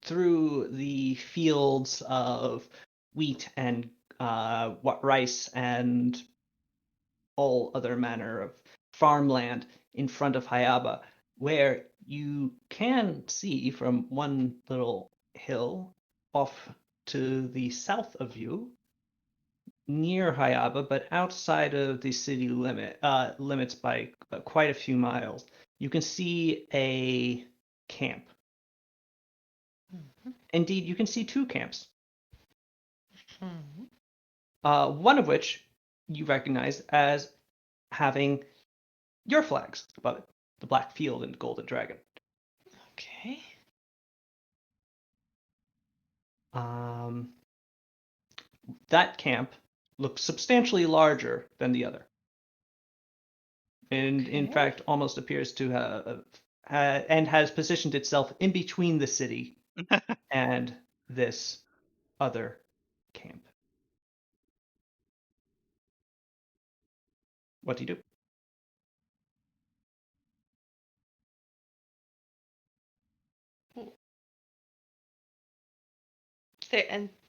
Through the fields of wheat and rice and all other manner of farmland in front of Hayaba, where you can see from one little hill off to the south of you, near Hayaba, but outside of the city limits by quite a few miles, you can see a camp. Indeed, you can see two camps. One of which you recognize as having your flags above it, the Black Field and Golden Dragon. Okay. That camp looks substantially larger than the other, and in Okay. fact almost appears to have and has positioned itself in between the city and this other camp. What do you do?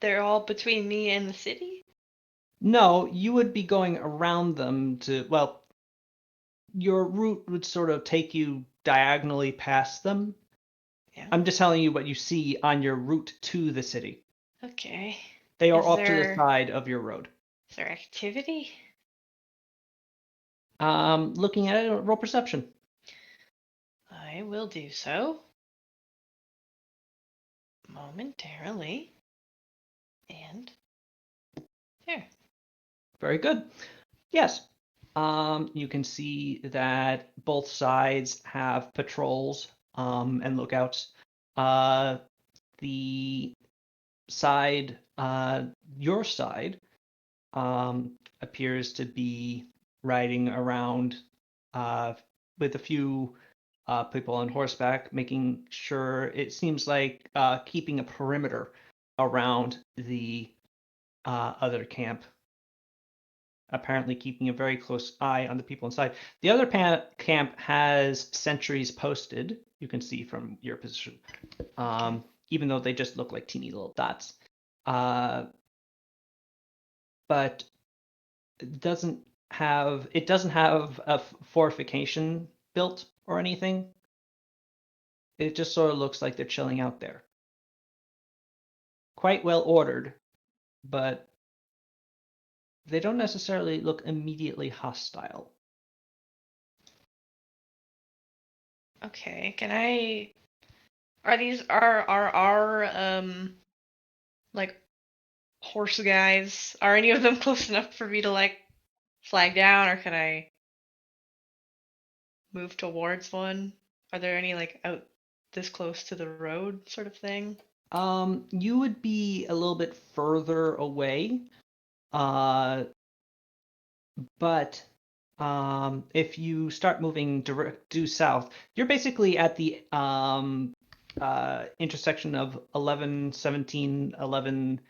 They're all between me and the city? No, you would be going around them well, your route would sort of take you diagonally past them. Yeah. I'm just telling you what you see on your route to the city. Okay. They are Is off to the there- side of your road. Is there activity? Looking at it, roll perception. I will do so. Momentarily. And there. Very good. Yes. You can see that both sides have patrols and lookouts. The side, your side, appears to be riding around with a few people on horseback, making sure it seems like keeping a perimeter around the other camp. Apparently, keeping a very close eye on the people inside. The other camp has sentries posted. You can see from your position, even though they just look like teeny little dots. But it doesn't have a fortification built or anything. It just sort of looks like they're chilling out there. Quite well ordered, but they don't necessarily look immediately hostile. Okay, can I? Are these are like horse guys? Are any of them close enough for me to like flag down, or can I move towards one? Are there any like out this close to the road sort of thing? You would be a little bit further away, but if you start moving due south, you're basically at the intersection of 11, 17, 11,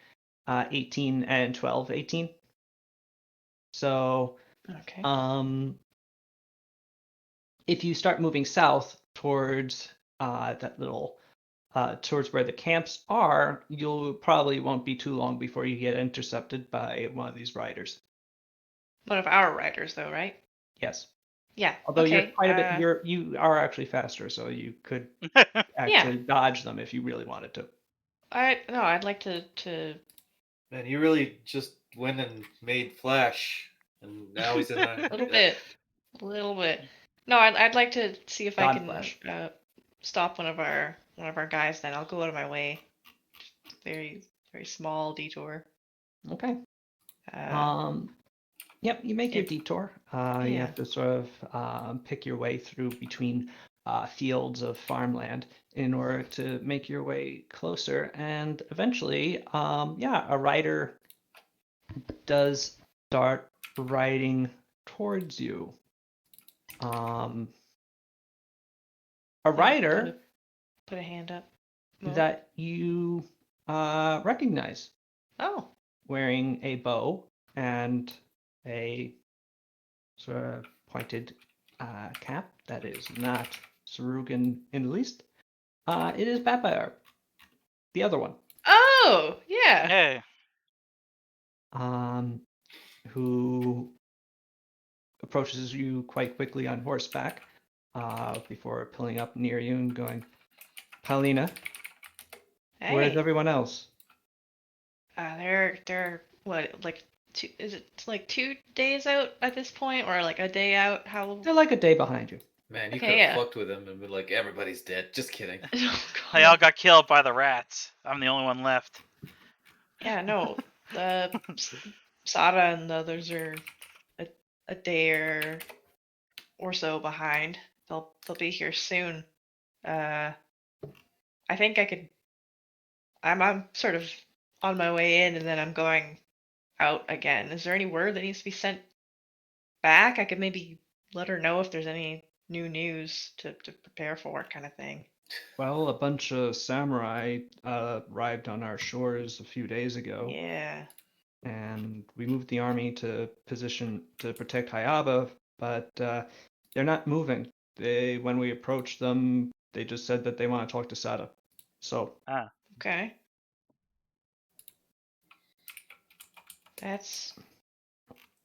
18, and 12, 18. So Okay. if you start moving south towards that little towards where the camps are, you'll probably won't be too long before you get intercepted by one of these riders. One of our riders, though, right? Yes. Yeah. Although you're Okay. quite a bit, you are actually faster, so you could actually dodge them if you really wanted to. I'd like to Man, he really just went and made Flash, and now he's in a a little bit. No, I'd like to see if I God can Flash. stop one of our guys. Then I'll go out of my way. Very small detour. Okay. Uh, Yep, you make your it- detour. You yeah. have to sort of pick your way through between fields of farmland in order to make your way closer. And eventually, a rider does start riding towards you. A Yeah, rider put a hand up. Move. that you recognize, Oh. wearing a bow and a sort of pointed cap that is not Sarugan in the least. It is Bapar, the other one, Oh, yeah. Hey. who approaches you quite quickly on horseback before pulling up near you and going, Paulina, where's Hey. everyone else? They're what, like two? Is it like 2 days out at this point, or like a day out? How? They're like a day behind you. Man, you Okay, could have yeah. fucked with him and been like, everybody's dead. Just kidding. Oh, They all God. got killed by the rats. I'm the only one left. Yeah, no. The Sada and the others are a day or so behind. They'll be here soon. I think I could. I'm sort of on my way in, and then I'm going out again. Is there any word that needs to be sent back? I could maybe let her know if there's any new news to prepare for, kind of thing. Well, a bunch of samurai arrived on our shores a few days ago, Yeah. and we moved the army to position to protect Hayaba, but they're not moving. When we approached them, they just said that they want to talk to Sada. So, Ah. Okay. That's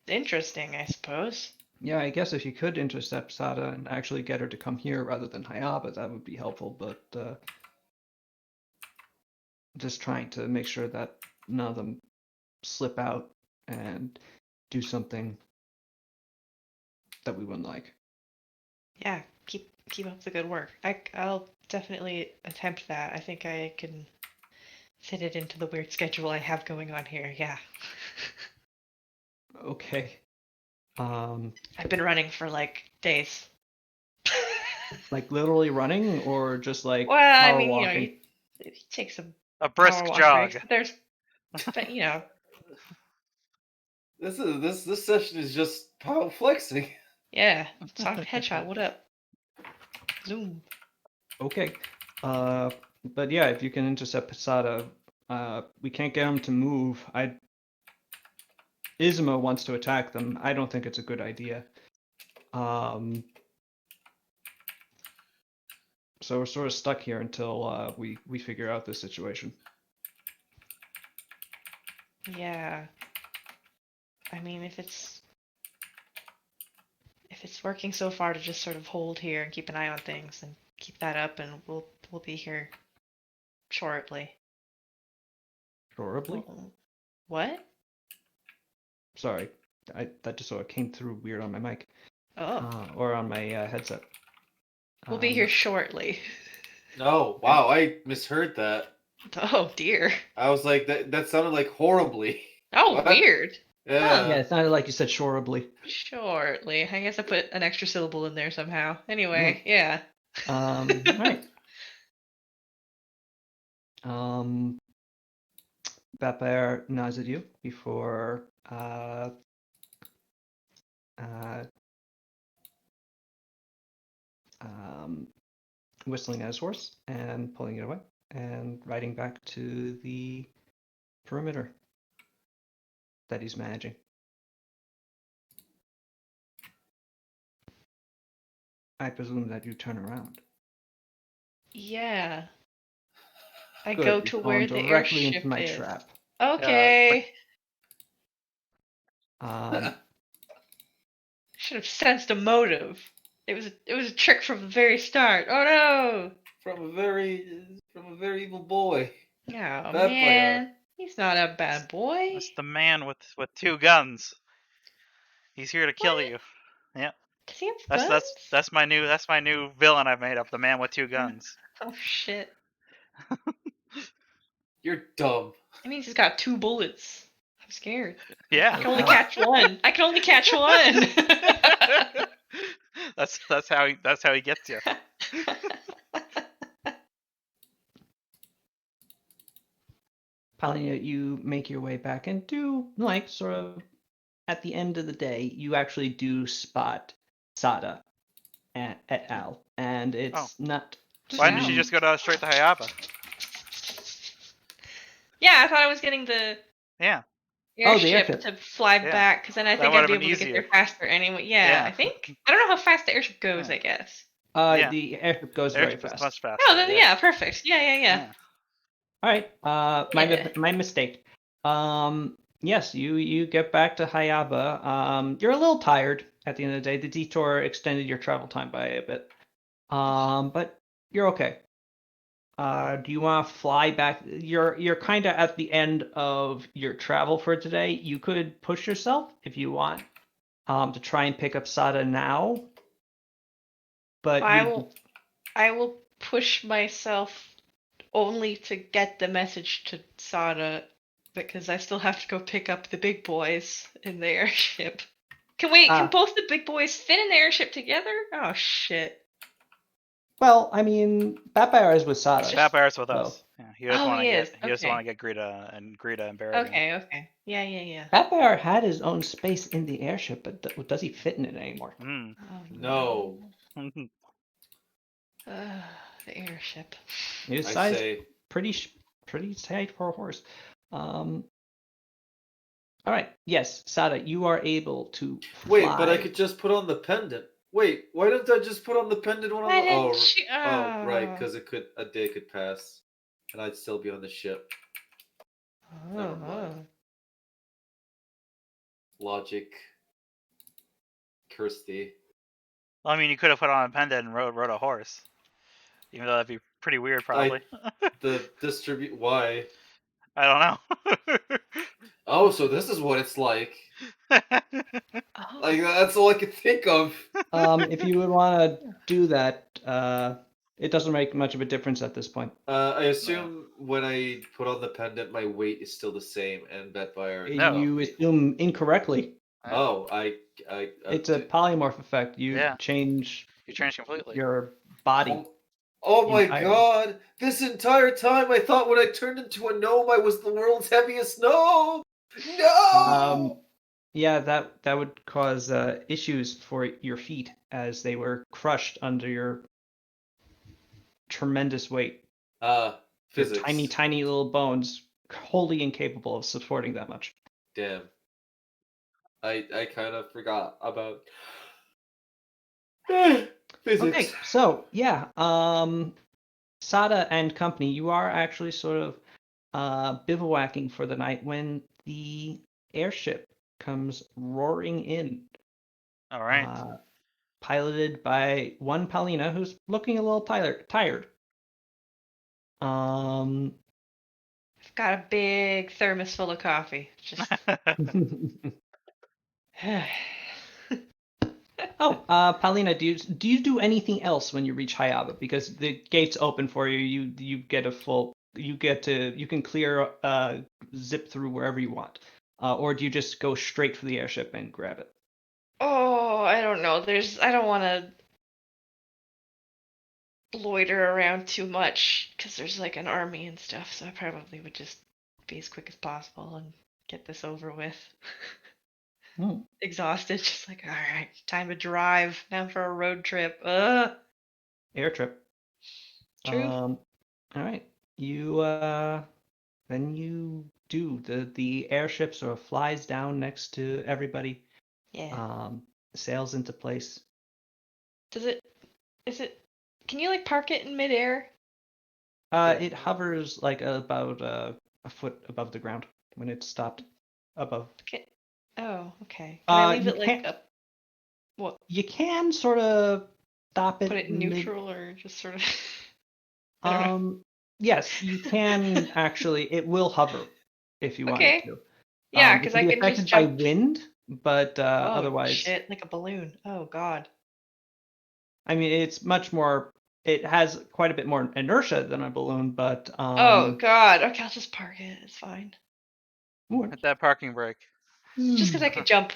interesting, I suppose. yeah, I guess if you could intercept Sada and actually get her to come here rather than Hayaba, that would be helpful, but just trying to make sure that none of them slip out and do something that we wouldn't like. Yeah, keep up the good work. I'll definitely attempt that. I think I can fit it into the weird schedule I have going on here. Yeah. Okay. I've been running for like days. Like literally running or just like Well, I power mean, walking? you take some A power brisk walk jog. breaks, but there's, but This session is just power flexing. yeah. Soft headshot. What up? Zoom. Okay. But yeah, if you can intercept Posada, we can't get him to move. Izumo wants to attack them. I don't think it's a good idea. So we're sort of stuck here until we figure out this situation. Yeah. I mean, if it's working so far to just sort of hold here and keep an eye on things and keep that up, and we'll be here shortly. Horribly. What? Sorry, that just sort of came through weird on my mic Oh, or on my headset. we'll be here shortly. Oh, wow, I misheard that. Oh dear. I was like, that sounded like horribly. Oh, What? weird. Yeah. Yeah, it sounded like you said shorably. Shortly. I guess I put an extra syllable in there somehow. Anyway, yeah. All right. Vampire nods at you before whistling at his horse and pulling it away and riding back to the perimeter that he's managing. I presume that you turn around. Yeah. I Good, go you've to fallen where the directly into airship my is. trap. Okay. Um, Should have sensed a motive. It was a trick from the very start. Oh no. From a very evil boy. Oh Vampire. man. He's not a bad boy. That's the man with 2 guns. He's here to kill What? you. Yeah. Does he have That's guns? that's my new villain I've made up, the man with 2 guns. Oh shit. You're dumb. That means he's got 2 bullets. I'm scared. I Yeah. can only catch one. I can only catch one. that's how he gets you. Paulina, you make your way back and do, like, sort of, at the end of the day, you actually do spot Sada et al. And it's not Why didn't she too- just go straight to Hayaba? Yeah, I thought I was getting the Yeah. the airship airship. to fly Yeah. back, because then I That think would I'd have be been able to get easier. there faster anyway. Yeah, Yeah. I think. I don't know how fast the airship goes, Yeah. I guess. Yeah. The airship goes very Airship is fast. much faster. Oh, then yeah, perfect. Yeah. All right. Yeah. My mistake. Yes, you get back to Hayaba. You're a little tired at the end of the day. The detour extended your travel time by a bit. But you're okay. Do you want to fly back? You're kind of at the end of your travel for today. You could push yourself if you want, to try and pick up Sada now. But I will push myself only to get the message to Sada, because I still have to go pick up the big boys in the airship. Can both the big boys fit in the airship together? Oh shit. well, I mean, Vampire is with Sada. Vampire's with so- us. Yeah, he doesn't want to he get. is. He doesn't Okay. want to get Greta and Barrett. Okay. Yeah. Vampire had his own space in the airship, but does he fit in it anymore? Mm. Oh, No. The airship. His I size say. pretty tight for a horse. All right. Yes, Sada, you are able to fly. Wait, but I could just put on the pendant. Wait, why didn't I just put on the pendant when Why I'm didn't oh, you? oh, right, because a day could pass, and I'd still be on the ship. Never mind. Logic. Kirsty. Well, I mean, you could have put on a pendant and rode a horse. Even though that'd be pretty weird, probably. The distribute. Why? I don't know. Oh, so this is what it's like. Oh. Like that's all I could think of. If you would want to do that, it doesn't make much of a difference at this point. I assume when I put on the pendant, my weight is still the same, and that by No. You assume incorrectly. Oh, It's a polymorph effect. You Yeah. change You changed completely. your body. Oh my entirely. god! This entire time I thought when I turned into a gnome I was the world's heaviest gnome! No! Yeah, that would cause issues for your feet as they were crushed under your tremendous weight. Your Physics. tiny little bones, wholly incapable of supporting that much. Damn. I kind of forgot about physics. Okay, so yeah, Sada and company, you are actually sort of bivouacking for the night when the airship comes roaring in. All right. Piloted by one Paulina, who's looking a little tired. I've got a big thermos full of coffee. Just Oh, Paulina, do you do anything else when you reach Hayaba? Because the gates open for you. You get a full. You can clear zip through wherever you want. Or do you just go straight for the airship and grab it? Oh, I don't know. I don't want to loiter around too much because there's like an army and stuff. So I probably would just be as quick as possible and get this over with. Hmm. Exhausted, just like, all right, time to drive now for a road trip. Air trip. True. All right. You then you do the airship sort of flies down next to everybody. Yeah. Sails into place. Does it? Is it? Can you like park it in midair? It hovers like about a foot above the ground when it's stopped above. Okay. Oh, okay. Can I leave You it like can't. up? What? You can sort of stop it Put it in mid. neutral or just sort of? I don't know. Yes, you can actually. It will hover if you want it Okay. to. Yeah, It because can I be can just affected by jump. wind, but Oh otherwise, shit! Like a balloon. Oh god. I mean, it's much more. It has quite a bit more inertia than a balloon, but Oh god. Okay, I'll just park it. It's fine. Hit that parking brake. Just because I could jump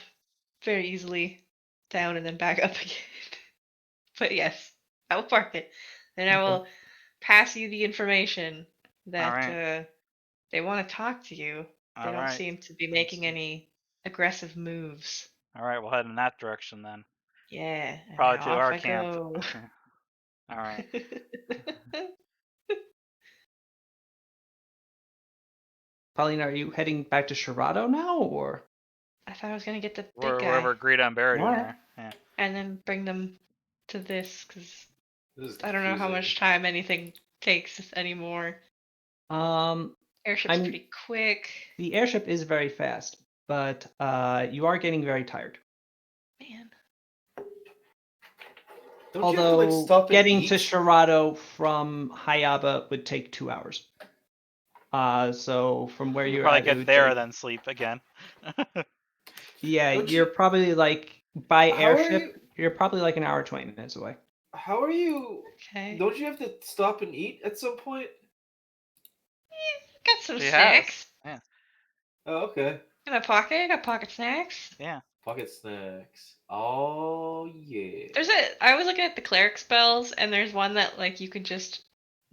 very easily down and then back up again. But yes, I will park it. Then I Okay. will pass you the information that Alright. they want to talk to you. They don't Alright. seem to be making any aggressive moves. Alright, we'll head in that direction then. Yeah, and Probably now to off our I camp. go. Alright. Paulina, are you heading back to Shirado now, or? I thought I was gonna get the big Wherever guy Greta and Baradun Alright. are. Yeah. and then bring them to this because This is I don't know how confusing. much time anything takes anymore. Um, Airship's I'm pretty quick. the airship is very fast, but you are getting very tired. Man. Don't you have to like Although stop and getting eat? to Shirado from Hayaba would take 2 hours. So from where You you're probably at, it get would there, take. then sleep again. Yeah, Don't you're you- probably like by How are airship, you're probably like an hour 20 minutes away. How are you? Okay. Don't you have to stop and eat at some point? Got some She has. snacks Yeah. Oh, okay. in my pocket. I got pocket snacks. Yeah. Pocket snacks. Oh yeah. I was looking at the cleric spells, and there's one that like you can just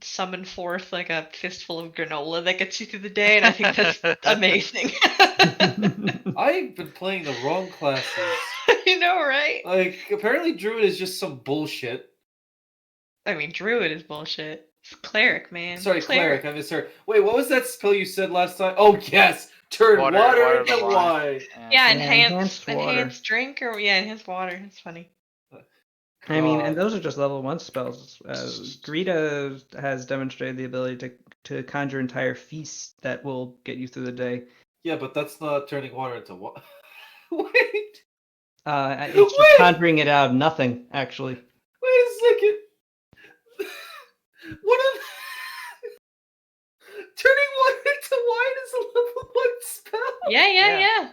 summon forth like a fistful of granola that gets you through the day, and I think that's amazing. I've been playing the wrong classes. You know, right? Like apparently Druid is just some bullshit. I mean, druid is bullshit. It's cleric, man. Sorry, cleric. I misheard. Wait, what was that spell you said last time? Oh yes, turn Water water to into wine. wine. Yeah, enhanced water. enhanced drink, or yeah, enhanced water. It's funny. I mean, and God. those are just level 1 spells. Greta has demonstrated the ability to conjure entire feasts that will get you through the day. Yeah, but that's not turning water into wine. Wait. It's just Wait. conjuring it out of nothing, actually. Wait a second. What are turning water into wine is a level 1 spell? Yeah. Yeah.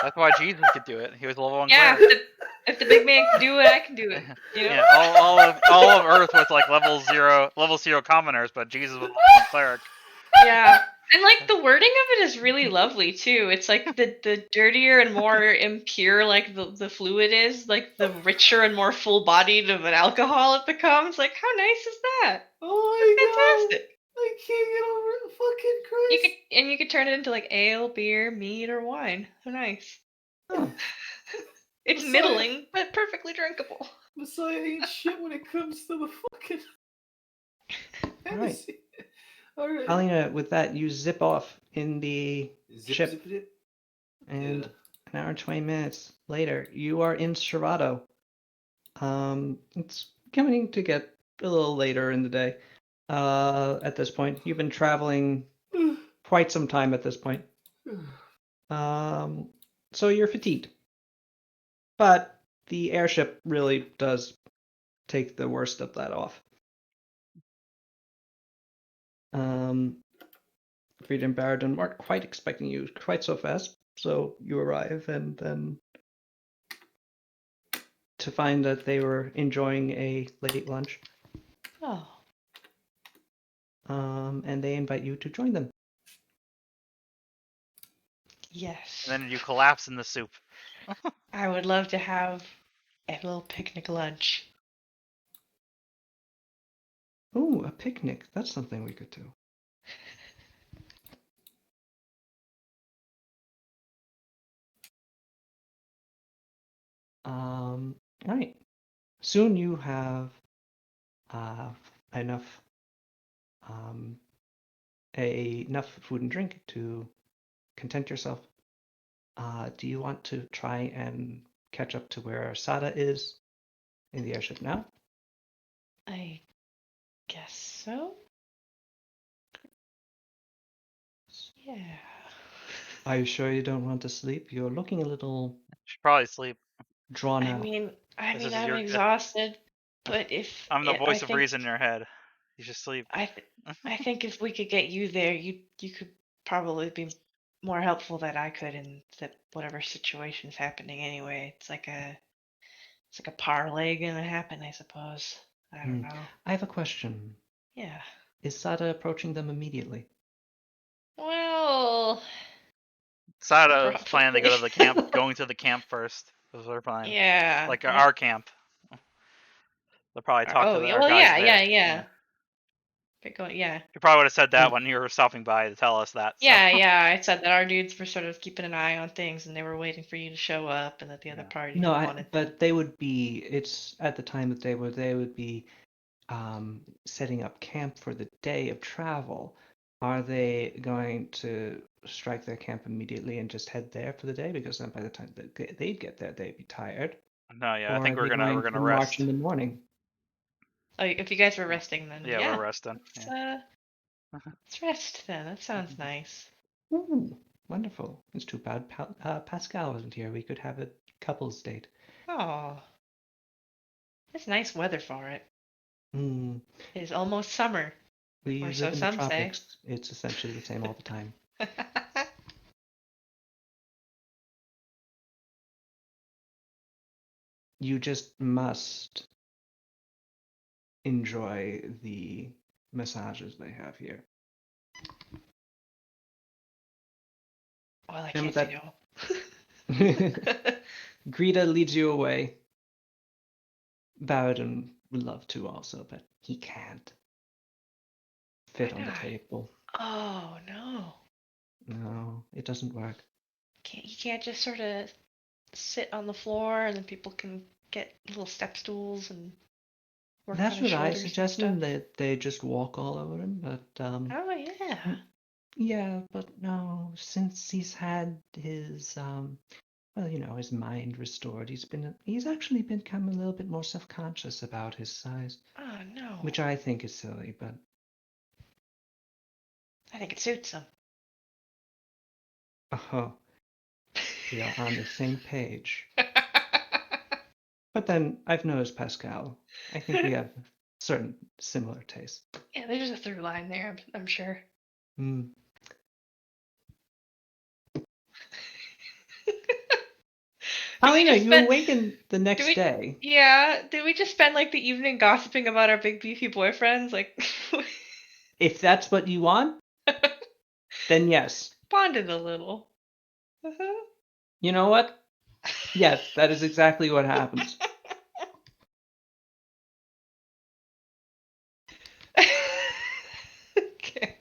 That's why Jesus could do it. He was a level 1 Yeah, cleric. if the big man can do it, I can do it. You know? Yeah, all of Earth was like level 0 commoners, but Jesus was a level 1 cleric. Yeah. And like the wording of it is really lovely too. It's like the dirtier and more impure like the fluid is, like the richer and more full bodied of an alcohol it becomes. Like how nice is that? Oh my Fantastic. god. I can't get over it. Fucking Christ. You could turn it into like ale, beer, mead, or wine. How nice. Oh. It's Messiah. middling, but perfectly drinkable. Messiah ain't shit when it comes to the fucking Hennessy. Alright. Paulina, with that, you zip off in the ship, Zip. and Yeah. an hour and 20 minutes later, you are in Shirado. It's coming to get a little later in the day. At this point, you've been traveling quite some time at this point. So you're fatigued. But the airship really does take the worst of that off. Frieda and Baradun weren't quite expecting you quite so fast, So you arrive, and then to find that they were enjoying a late lunch, Oh, and they invite you to join them. yes. And then you collapse in the soup. I would love to have a little picnic lunch. Ooh, a picnic. That's something we could do. Right. Soon you have enough enough food and drink to content yourself. Do you want to try and catch up to where Sada is in the airship now? I guess so. Yeah. Are you sure you don't want to sleep? You're looking a little Should probably sleep. drawn I out. mean, This is I'm your. exhausted, but if I'm the I voice of think reason in your head. You should sleep. I think if we could get you there, you could probably be more helpful than I could in that whatever situation's happening anyway. It's like a parlay gonna happen, I suppose. I don't know. I have a question. Yeah. Is Sada approaching them immediately? Well, Sada's planning to go to probably. the camp. Going to the camp first. Was their plan. Yeah. Like our camp. They'll probably talk Oh, to yeah. our Well, guys yeah, there. yeah. But going, yeah. You probably would have said that Hmm. when you were stopping by to tell us that. So. Yeah. I said that our dudes were sort of keeping an eye on things, and they were waiting for you to show up, and that the other Yeah. party No, wanted. but they would be. It's at the time that they would be setting up camp for the day of travel. Are they going to strike their camp immediately and just head there for the day? Because then by the time that they'd get there, they'd be tired. No, yeah, I Or think are we're they gonna going to march rest. in the morning? Oh, if you guys were resting, then Yeah, we're resting. Let's, let's rest then. That sounds nice. Ooh, wonderful. It's too bad Pascal wasn't here. We could have a couples date. Oh, it's nice weather for it. Hmm. It is almost summer, We or live so in the some say. tropics. It's essentially the same all the time. You just must enjoy the massages they have here. Well, I And can't with say that, no. Greta leads you away. Baradin would love to also, but he can't fit Why on the not? table. Oh no! No, it doesn't work. You can't just sort of sit on the floor, and then people can get little step stools and work That's on his what I shoulders and suggested, stuff. that they just walk all over him, but Oh yeah. yeah, but no, since he's had his well, his mind restored, he's actually become a little bit more self-conscious about his size, Oh no. which I think is silly, but I think it suits him. oh, we are on the same page. But then I've noticed Pascal. I think we have certain similar tastes. Yeah, there's a through line there. I'm sure. Hmm. Paulina, you awaken the next day. Yeah, did we just spend like the evening gossiping about our big beefy boyfriends? Like, If that's what you want, then yes. bonded a little. You know what? Yes, that is exactly what happens. Okay.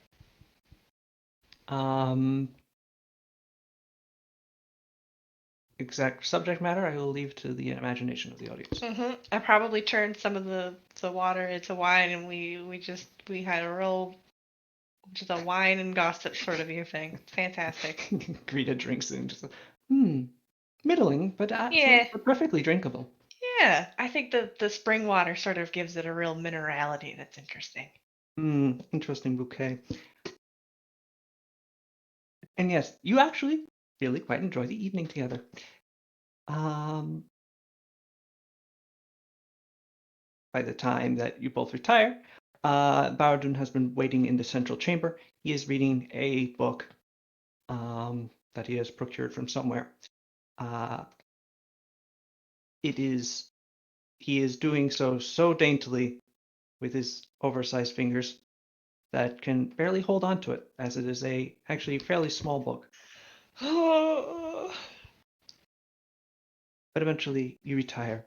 Exact subject matter I will leave to the imagination of the audience. I probably turned some of the water into wine, and we had a real just a wine and gossip sort of thing. It's fantastic. Greta drinks it and just, middling, but Yeah. perfectly drinkable. Yeah, I think the spring water sort of gives it a real minerality that's interesting. Interesting bouquet. And yes, you actually really quite enjoy the evening together. By the time that you both retire, Baradun has been waiting in the central chamber. He is reading a book that he has procured from somewhere. He is doing so daintily with his oversized fingers that can barely hold on to it, as it is a actually fairly small book. But eventually you retire.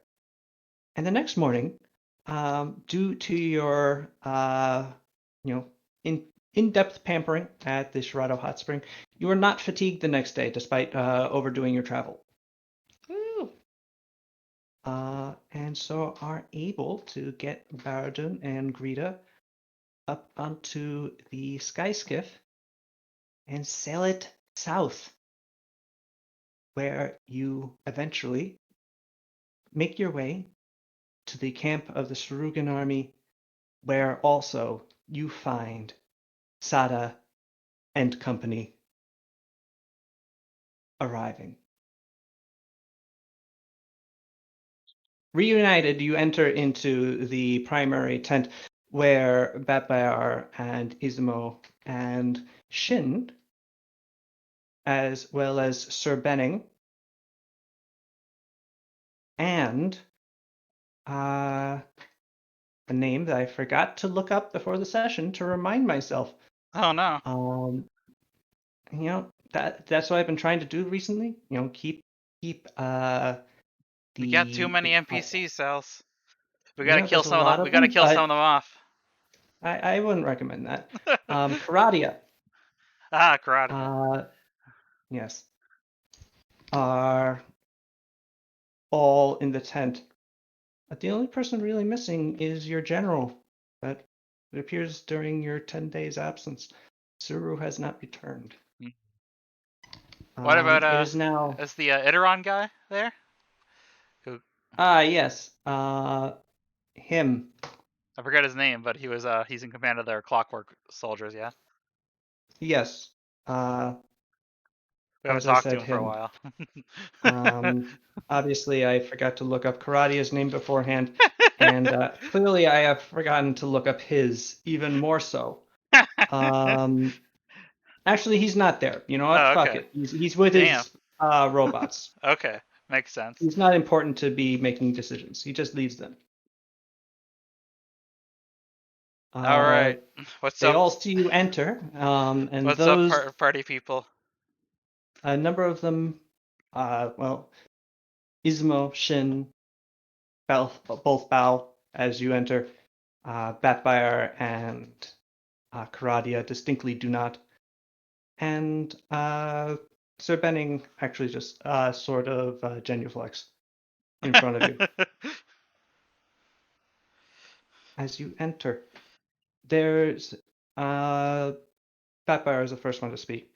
And the next morning, due to your in-depth pampering at the Shirado Hot Spring, you are not fatigued the next day, despite overdoing your travel. Woo! And so are able to get Baradun and Greta up onto the sky skiff and sail it south, where you eventually make your way to the camp of the Sarugan army, where also you find Sada and company arriving. Reunited, you enter into the primary tent where Batbayar and Izumo and Shin, as well as Sir Benning, and a name that I forgot to look up before the session to remind myself. Oh no. That's what I've been trying to do recently. Keep We got too many the NPCs, Sals. We gotta kill there's a some of lot them. of We gotta them, kill some but of them off. I wouldn't recommend that. Karadia, Karate. yes, are all in the tent. But the only person really missing is your general. But it appears during your 10 days absence, Suru has not returned. What about It is now. is the Iteron guy there? Who Yes. Him. I forget his name, but he's in command of their clockwork soldiers, yeah? Yes. We haven't As I talked to said, him for a him. while. Obviously, I forgot to look up Karadia's name beforehand, and clearly I have forgotten to look up his even more so. Actually, he's not there. You know what? Oh, Fuck okay. it. He's with Damn. his robots. Okay, makes sense. He's not important to be making decisions. He just leads them. All right. What's They up? all see you enter, and What's those up, party people? a number of them, Izumo, Shin, both bow as you enter. Batfire and Karadia distinctly do not. And Sir Benning actually just sort of genuflex in front of you. As you enter, there's Batfire is the first one to speak.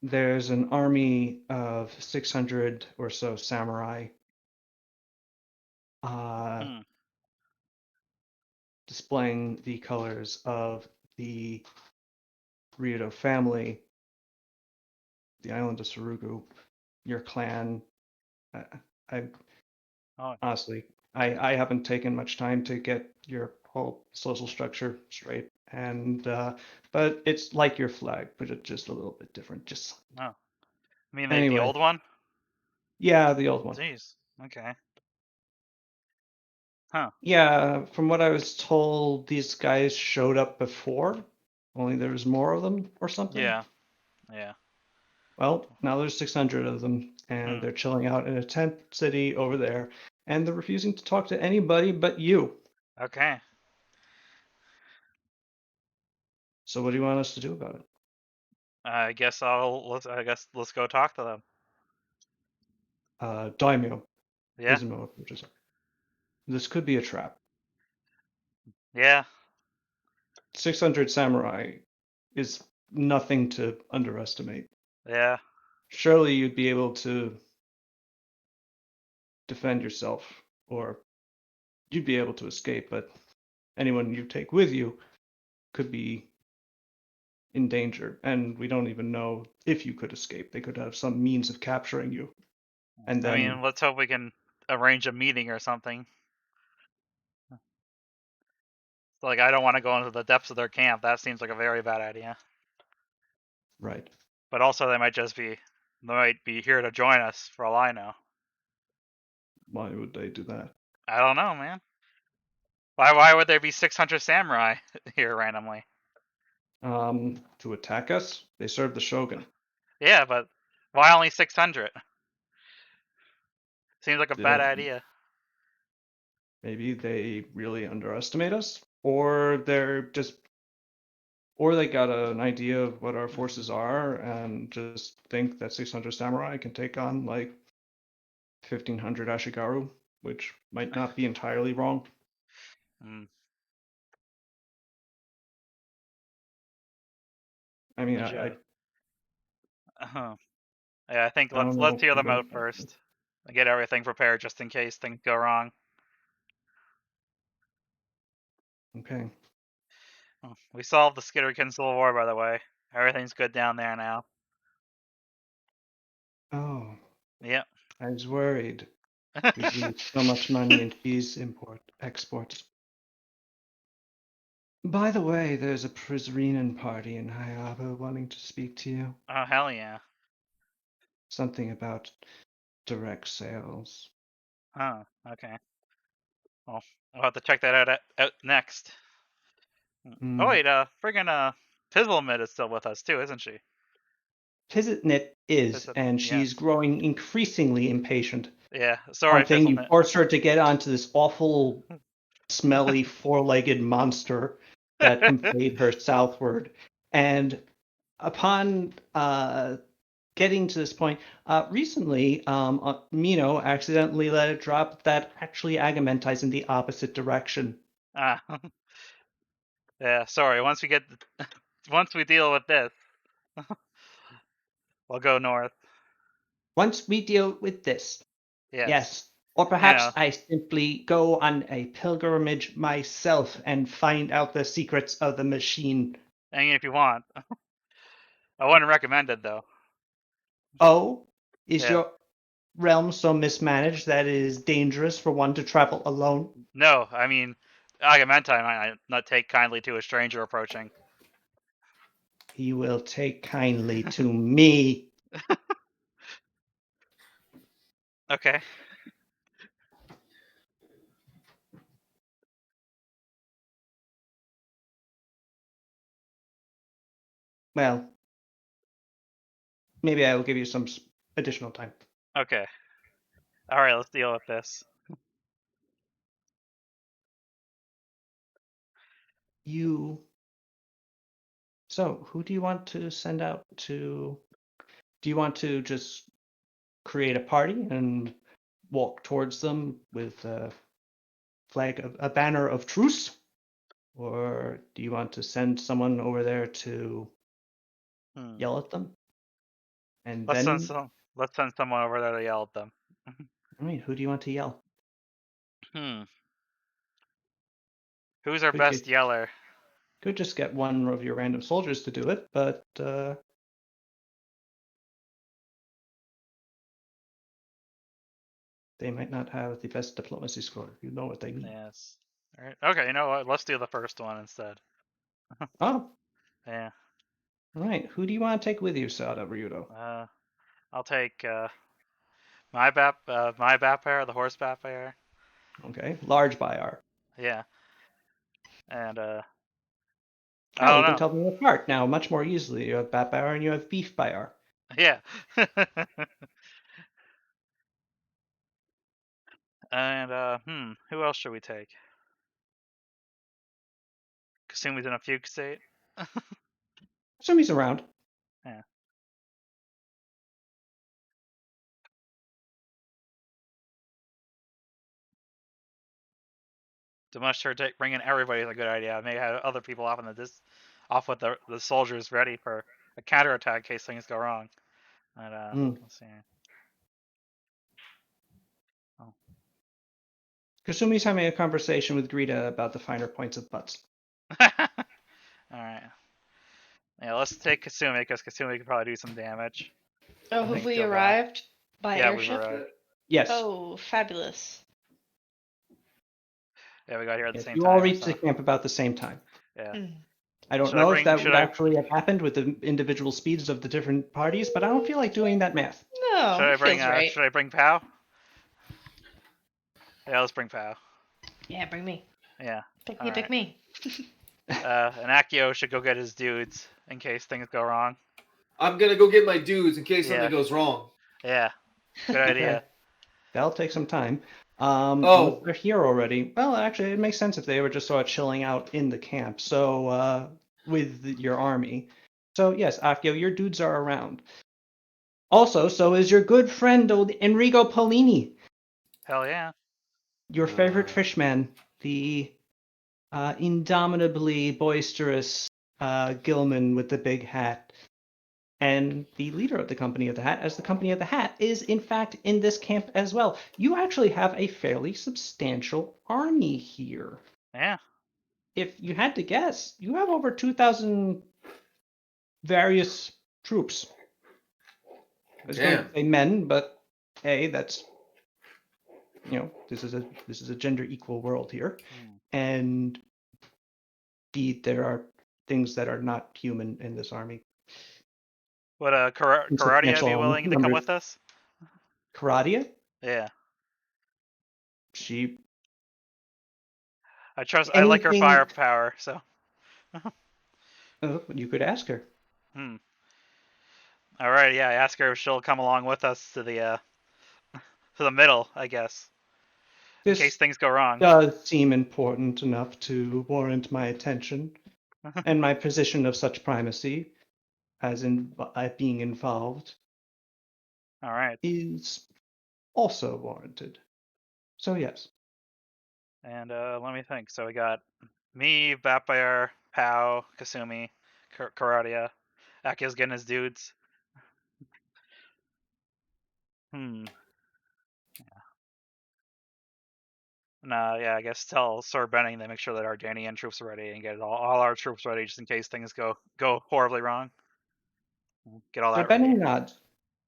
There's an army of 600 or so samurai displaying the colors of the Ryudo family, the island of Sarugu, your clan. I honestly, I haven't taken much time to get your whole social structure straight, and but it's like your flag, but it's just a little bit different. Just I mean, the anyway, old one? yeah, the old one. Jeez. Okay. Huh. Yeah, from what I was told, these guys showed up before, only there was more of them or something. Yeah. Yeah. Well, now there's 600 of them, and they're chilling out in a tent city over there, and they're refusing to talk to anybody but you. Okay. So what do you want us to do about it? I guess let's go talk to them. Daimyo, Yeah. Izumo approaches. This could be a trap. Yeah. 600 samurai is nothing to underestimate. Yeah. Surely you'd be able to defend yourself, or you'd be able to escape, but anyone you take with you could be in danger, and we don't even know if you could escape. They could have some means of capturing you, and I then mean, let's hope we can arrange a meeting or something. Like, I don't want to go into the depths of their camp. That seems like a very bad idea. right. But also, they might just be They might be here to join us, for all I know. Why would they do that? I don't know, man. Why would there be 600 samurai here randomly? To attack us? They serve the shogun. Yeah, but why only 600? Seems like a They bad don't- idea. Maybe they really underestimate us, or or they got an idea of what our forces are and just think that 600 samurai can take on like 1500 Ashigaru, which might not be entirely wrong. Mm, I mean, would you- I uh-huh. Yeah, I think I don't let's know. hear them out first. And get everything prepared just in case things go wrong. Okay. Oh, we solved the Skitterkin Civil War, by the way. Everything's good down there now. Oh, Yep. I was worried. We'd lose so much money in cheese exports. By the way, there's a Prizrenan party in Hayaba wanting to speak to you. Oh, hell yeah. Something about direct sales. Oh, okay. Well, I'll have to check that out next. Oh, wait, friggin' Tizzlemid is still with us, too, isn't she? Pizitnit is, Pizzle- and yeah. she's growing increasingly impatient. Yeah, sorry, One thing, you Pizzlemid. forced her to get onto this awful, smelly, four-legged monster that conveyed her southward. And upon getting to this point, recently, Mino accidentally let it drop that actually Agamenti's in the opposite direction. Ah. Yeah, sorry, once we deal with this, we'll go north. Once we deal with this, yes. Or perhaps know. I simply go on a pilgrimage myself and find out the secrets of the machine. I mean, if you want. I wouldn't recommend it, though. Oh, is Yeah. your realm so mismanaged that it is dangerous for one to travel alone? No, I mean, Agamemnon might not take kindly to a stranger approaching. He will take kindly to me. Okay. Well, maybe I will give you some additional time. Okay. Alright, let's deal with this. So, who do you want to send out to? Do you want to just create a party and walk towards them with a banner of truce? Or do you want to send someone over there to yell at them? And Let's then, send someone over there to yell at them. I mean, who do you want to yell? Who's our Could best get, yeller? could just get one of your random soldiers to do it, but they might not have the best diplomacy score. You know what they mean. Yes. Alright. Okay, you know what? Let's do the first one instead. Oh, Yeah. all right. Who do you want to take with you, Sada Ryudo? I'll take my Bapire, the horse Bapire. Okay, large Bayar. Yeah. And I Oh, we don't can know. tell them apart now much more easily. You have Bat Bayar and you have Beef Bayar. Yeah. And who else should we take? Kasumi's in a fugue state. Assume he's around. Yeah. Demonstrate bringing everybody is a good idea. Maybe have other people off off with the soldiers ready for a counterattack in case things go wrong. And let's see. Oh. Kasumi's having a conversation with Greta about the finer points of butts. All right. Yeah, let's take Kasumi because Kasumi could probably do some damage. Oh, Okay. have we Go back. arrived by Yeah, we've airship? arrived. Yes. Oh, fabulous. Yeah, we got here at the Yes, same you all time. reached So the camp about the same time. yeah. Mm. I don't Should I know if bring- that should would I- actually have happened with the individual speeds of the different parties, but I don't feel like doing that math. No, should I it bring? feels right. Should I bring Pow? Yeah, let's bring Pow. Yeah, bring me. Yeah. Pick me, All pick right. me. And Akio should go get his dudes in case things go wrong. I'm gonna go get my dudes in case Yeah. something goes wrong. Yeah. Good idea. Okay. That'll take some time. Oh. Unless they're here already. Well, actually, it makes sense if they were just sort of chilling out in the camp. So, with your army. So, yes, Akio, your dudes are around. Also, so is your good friend old Enrico Polini, Hell yeah. your favorite fishman, the indomitably boisterous Gilman with the big hat, and the leader of the Company of the Hat, as the Company of the Hat is, in fact, in this camp as well. You actually have a fairly substantial army here. Yeah. If you had to guess, you have over 2,000 various troops. I was going to Damn. say men, but hey, that's this is a gender equal world here, and B, there are things that are not human in this army. Would Karadia be Substantial willing to come numbers. with us? Karadia, Yeah. she I like her Anything- firepower, so. you could ask her. All right, yeah. Ask her if she'll come along with us to the middle, I guess, in This case things go wrong. does seem important enough to warrant my attention, and my position of such primacy, as in being involved, All right. is also warranted. So yes, And let me think. So we got me, Vapire, Pow, Kasumi, Karadia. Akio's getting his dudes. Yeah, I guess tell Sir Benning to make sure that our Danian troops are ready and get all our troops ready just in case things go horribly wrong. Get all so that Benning ready. nods.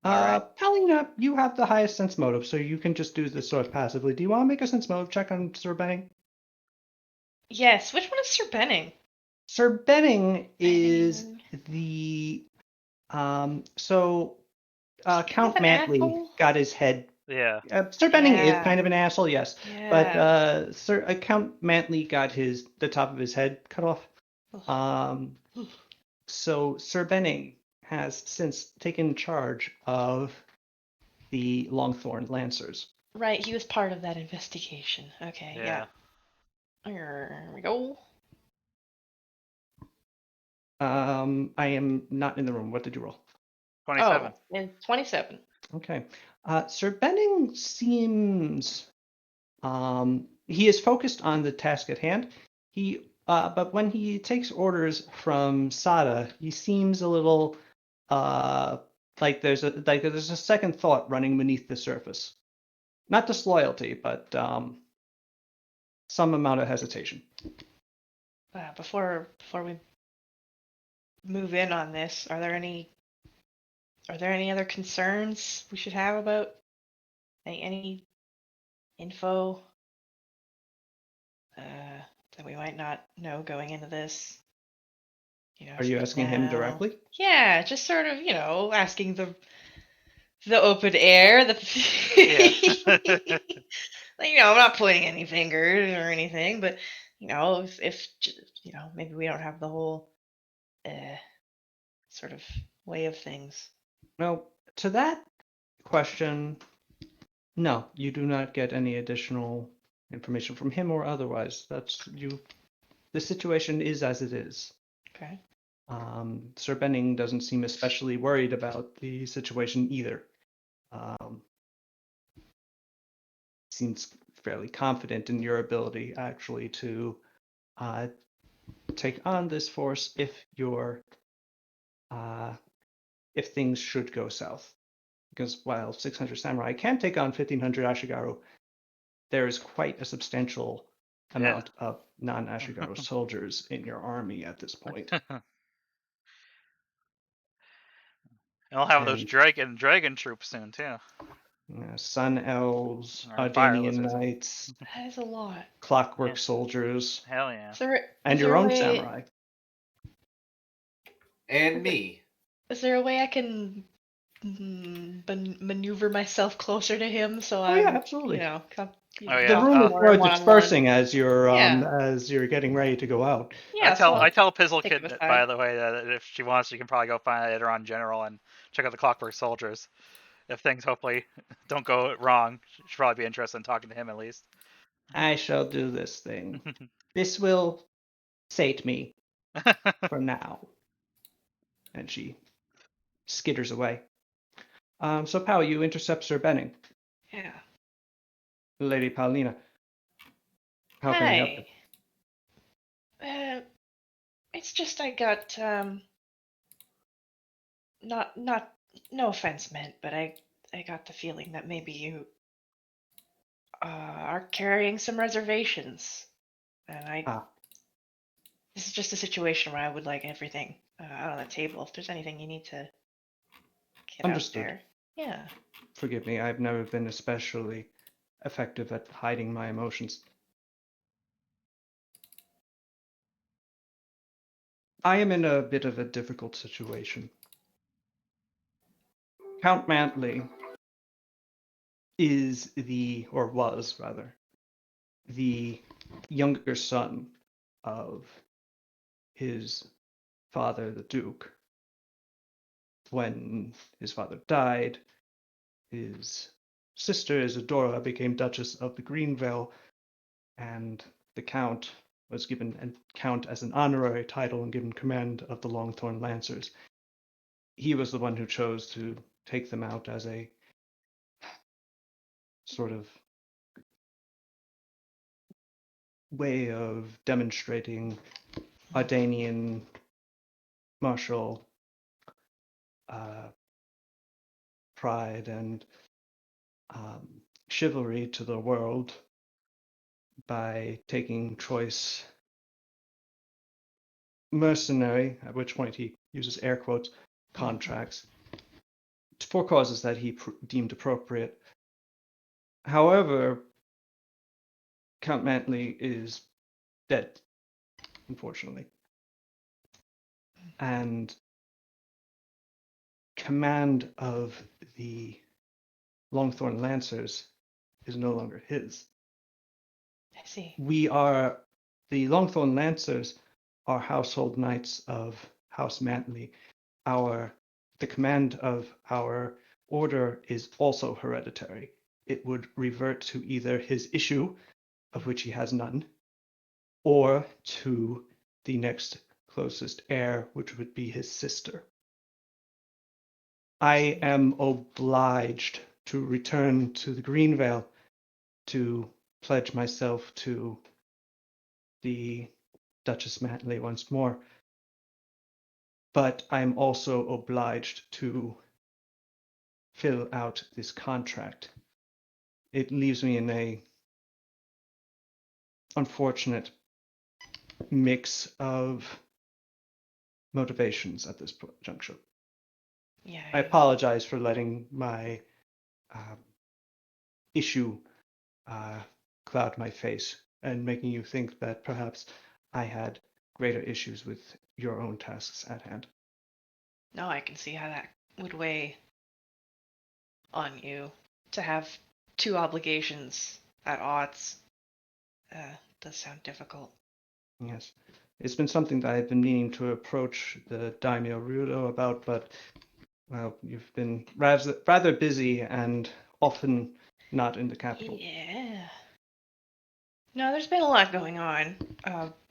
All right. Palina, you have the highest sense motive, so you can just do this sort of passively. Do you want to make a sense motive check on Sir Benning? Yes, which one is Sir Benning? Sir Benning is Benning. the Count an Mantley asshole? got his head. Yeah. Sir Benning is Yeah. kind of an asshole, yes, Yeah. but Count Mantley got the top of his head cut off. Ugh. So Sir Benning has since taken charge of the Longthorn Lancers. Right, he was part of that investigation. Okay, yeah. There we go. I am not in the room. What did you roll? 27. Oh, it's 27. Okay. Sir Benning seems he is focused on the task at hand. But when he takes orders from Sada, he seems a little like there's a second thought running beneath the surface. Not disloyalty, but some amount of hesitation. Before we move in on this, are there any other concerns we should have about any info that we might not know going into this? Are you asking him now? directly? Yeah, just sort of, asking the open air. Yeah. Like, I'm not pointing any fingers or anything, but if maybe we don't have the whole sort of way of things. No, to that question, no, you do not get any additional information from him or otherwise. That's you. The situation is as it is. Okay. Sir Benning doesn't seem especially worried about the situation either. Seems fairly confident in your ability, actually, to take on this force if things should go south. Because while 600 samurai can take on 1,500 Ashigaru, there is quite a substantial amount of non-Ashigaru soldiers in your army at this point. And we'll have those And dragon troops soon too. Sun Elves, Or fire Danian lizards. Knights, That is a lot. Clockwork Yeah. Soldiers, Hell yeah. and your own samurai. And me. Is there a way I can maneuver myself closer to him so Oh, yeah, I'm, absolutely. Oh, yeah. The room is more more one-on-one? dispersing as you're Yeah. as you're getting ready to go out. Yeah, I tell Pizzle take him Kid, aside. by the way, that if she wants, she can probably go find later on General and check out the Clockwork Soldiers. If things hopefully don't go wrong, she'll probably be interested in talking to him at least. I shall do this thing. This will sate me for now. And she skitters away. So, Pao, you intercept Sir Benning. Yeah. Lady Paulina. How can I help you? Hi. It's just I got not no offense meant, but I got the feeling that maybe you are carrying some reservations, and Ah, this is just a situation where I would like everything out on the table. If there's anything you need to get understood. out there, yeah. Forgive me, I've never been especially effective at hiding my emotions. I am in a bit of a difficult situation. Count Mantley is or was rather, the younger son of his father, the Duke. When his father died, his sister Isadora became Duchess of the Greenvale, and the Count was given a Count as an honorary title and given command of the Longthorn Lancers. He was the one who chose to take them out as a sort of way of demonstrating Ardanian martial pride and chivalry to the world by taking choice mercenary, at which point he uses air quotes, contracts for causes that he deemed appropriate. However, Count Mantley is dead, unfortunately. And command of the Longthorn Lancers is no longer his. I see. The Longthorn Lancers are household knights of House Mantley. The command of our order is also hereditary. It would revert to either his issue, of which he has none, or to the next closest heir, which would be his sister. I am obliged to return to the Greenvale to pledge myself to the Duchess Mantley once more, but I'm also obliged to fill out this contract. It leaves me in a unfortunate mix of motivations at this juncture. Yeah. I apologize for letting my issue cloud my face and making you think that perhaps I had greater issues with your own tasks at hand. No, I can see how that would weigh on you to have two obligations at odds. Does sound difficult. Yes. It's been something that I've been meaning to approach the Daimyo Rudo about, but, well, you've been rather busy and often not in the capital. Yeah. No, there's been a lot going on,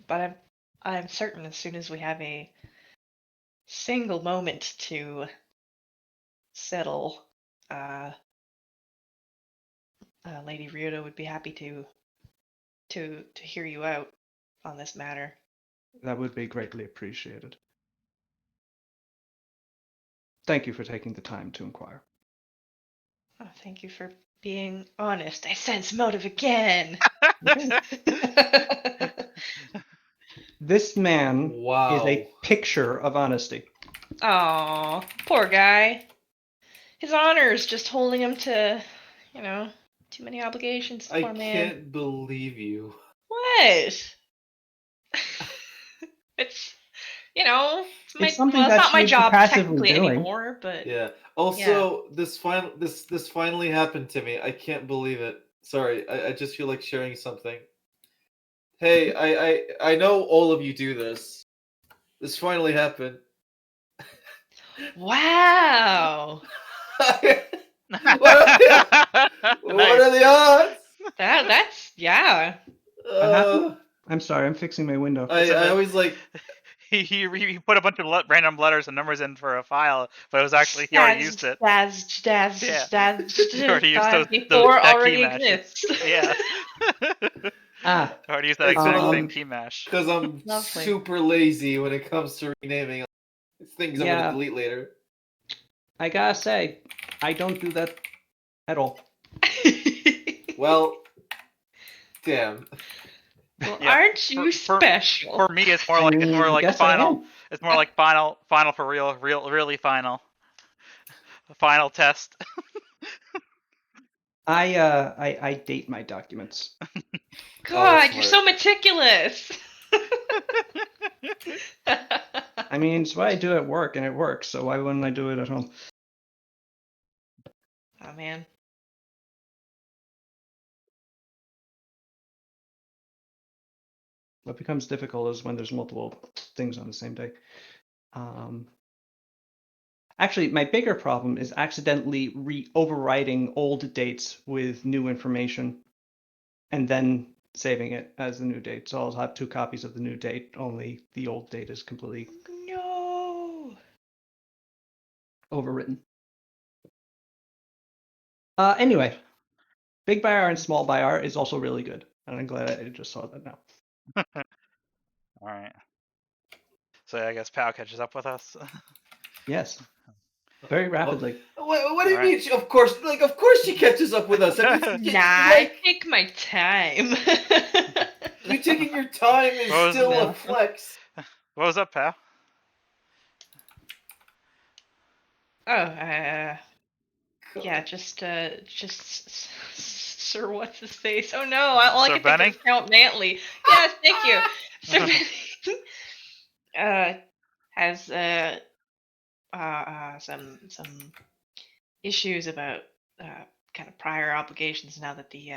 but I'm certain as soon as we have a single moment to settle, Lady Ryudo would be happy to hear you out on this matter. That would be greatly appreciated. Thank you for taking the time to inquire. Oh, thank you for being honest. I sense motive again. This man is Wow. a picture of honesty. Aw, poor guy. His honor's just holding him to, too many obligations. I Poor man. can't believe you. What? It's you know, It's something it's that not she my would be job passively technically doing. anymore, but Yeah. Also, this finally happened to me. I can't believe it. Sorry, I just feel like sharing something. Hey, I know all of you do this. This finally happened. wow. What Nice. are the odds? That's yeah. What happened? Uh, I'm sorry, I'm fixing my window. So I the- always like. he put a bunch of random letters and numbers in for a file, but it was actually he already used it. Yeah. He already used Five that before key already mash. exists. Yeah. Ah, Already used that It's exact um, same key mash. Because I'm Lovely. super lazy when it comes to renaming things I'm Yeah. gonna delete later. I gotta say, I don't do that at all. Well, damn. well, Yeah, aren't you special? For me, it's more I like mean, yes, I am. It's more like final for really final. Final test. I date my documents. God, you're smart. so meticulous. I mean, it's what I do at work, and it works. So why wouldn't I do it at home? Oh man. What becomes difficult is when there's multiple things on the same day. Actually, my bigger problem is accidentally overwriting old dates with new information and then saving it as the new date. So I'll have 2 copies of the new date, only the old date is completely No. overwritten. Anyway, big by R and small by R is also really good. And I'm glad I just saw that now. All right. So I guess Pal catches up with us. Yes. Very rapidly. What do you Alright. mean? Of course she catches up with us. Nah, I take my time. You taking your time is What was- still No. a flex. What was up, Pal? Oh, yeah, just Sir, what's his face? Oh no, all I Sir can think of Benning? is Count Mantley. Yes, thank you. Sir Benning has some issues about kind of prior obligations now that the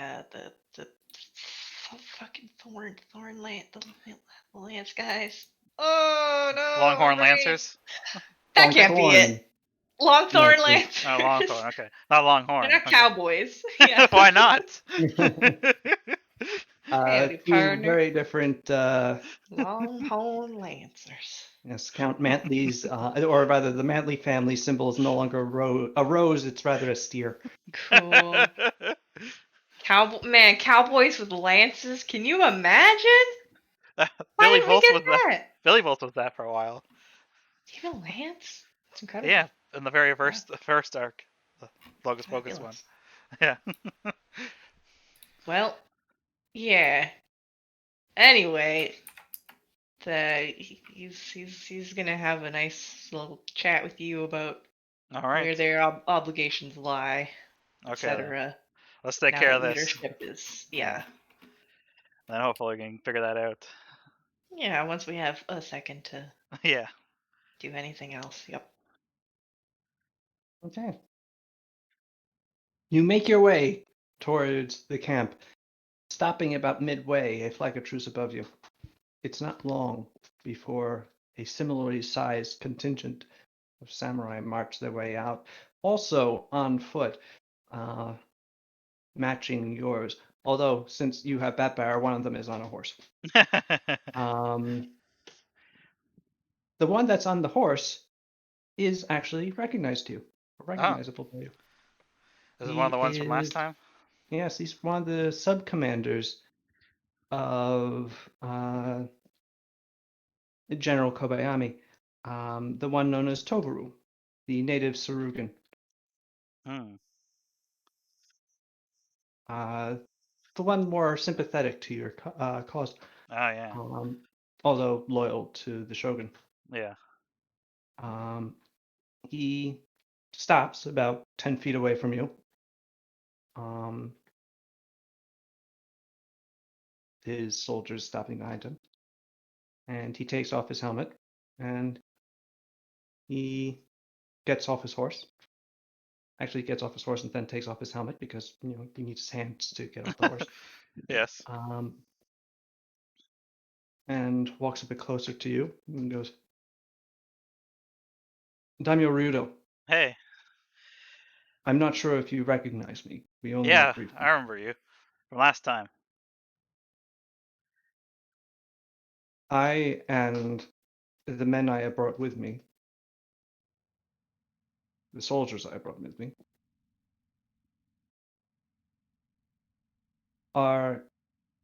fucking thorn the lance guys. Oh no, Longhorn my brain. Lancers? That can't be it. Longthorn Lancers. Lancers. Oh, Longhorn. Okay, not Longhorn. They're not Okay. cowboys. Yeah. Why not? Howdy, 2 partner. very different. Longhorn Lancers. Yes, Count Mantley's, or rather, the Mantley family symbol is no longer a rose. It's rather a steer. Cool. Cowboys with lances. Can you imagine? Why Billy didn't we Volz get was that. that? Billy Volz was that for a while. Do you have a lance? It's incredible. Yeah, in the very first arc, the Locus Pocus one. Fabulous. Yeah. Well, yeah. Anyway, he's gonna have a nice little chat with you about All where right. their obligations lie, Okay. Then. etc. Let's take Now care that of this. leadership is Yeah. Then hopefully we can figure that out. yeah. Once we have a second to Yeah. do anything else. Yep. Okay. You make your way towards the camp, stopping about midway, a flag of truce above you. It's not long before a similarly sized contingent of samurai march their way out, also on foot, matching yours. Although, since you have Batbearer, one of them is on a horse. The one that's on the horse is actually recognized to you, recognizable to you. This is one of the ones from last time. Yes, he's one of the sub-commanders of General Kobayami, the one known as Tobaru, the native Sarugan. Hmm. The one more sympathetic to your cause, Oh yeah. although loyal to the Shogun. Yeah. He stops about 10 feet away from you. His soldiers stopping behind him. And he takes off his helmet And he gets off his horse. Actually, he gets off his horse and then takes off his helmet because he needs his hands to get off the horse. Yes. And walks a bit closer to you and goes, Daimyo Ryudo, Hey. I'm not sure if you recognize me. We only Yeah, met briefly. I remember you from last time. I and the men I have brought with me, the soldiers I brought with me, are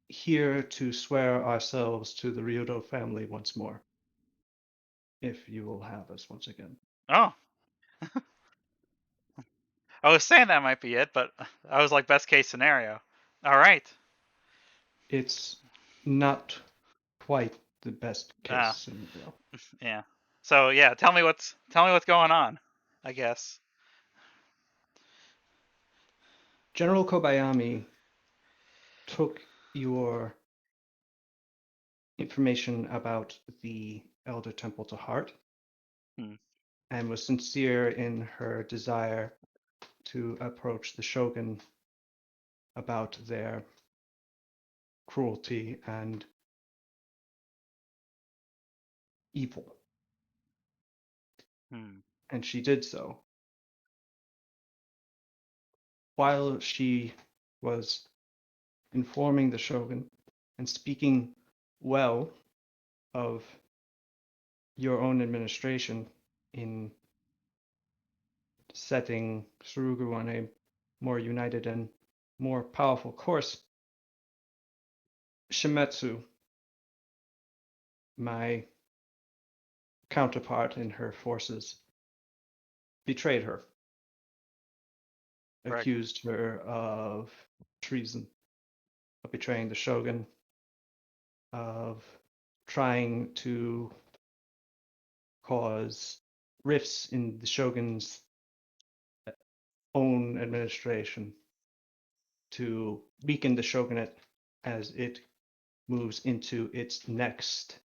here to swear ourselves to the Ryudo family once more, if you will have us once again. Oh. I was saying that might be it, but I was like best case scenario. All right. It's not quite the best case Ah, scenario. yeah. So yeah, tell me what's going on, I guess. General Kobayami took your information about the Elder Temple to heart Hmm. and was sincere in her desire to approach the shogun about their cruelty and evil. Hmm. And she did so. While she was informing the shogun and speaking well of your own administration in setting Surugu on a more united and more powerful course, Shimetsu, my counterpart in her forces, betrayed her, Right. accused her of treason, of betraying the shogun, of trying to cause rifts in the shogun's own administration to weaken the shogunate as it moves into its next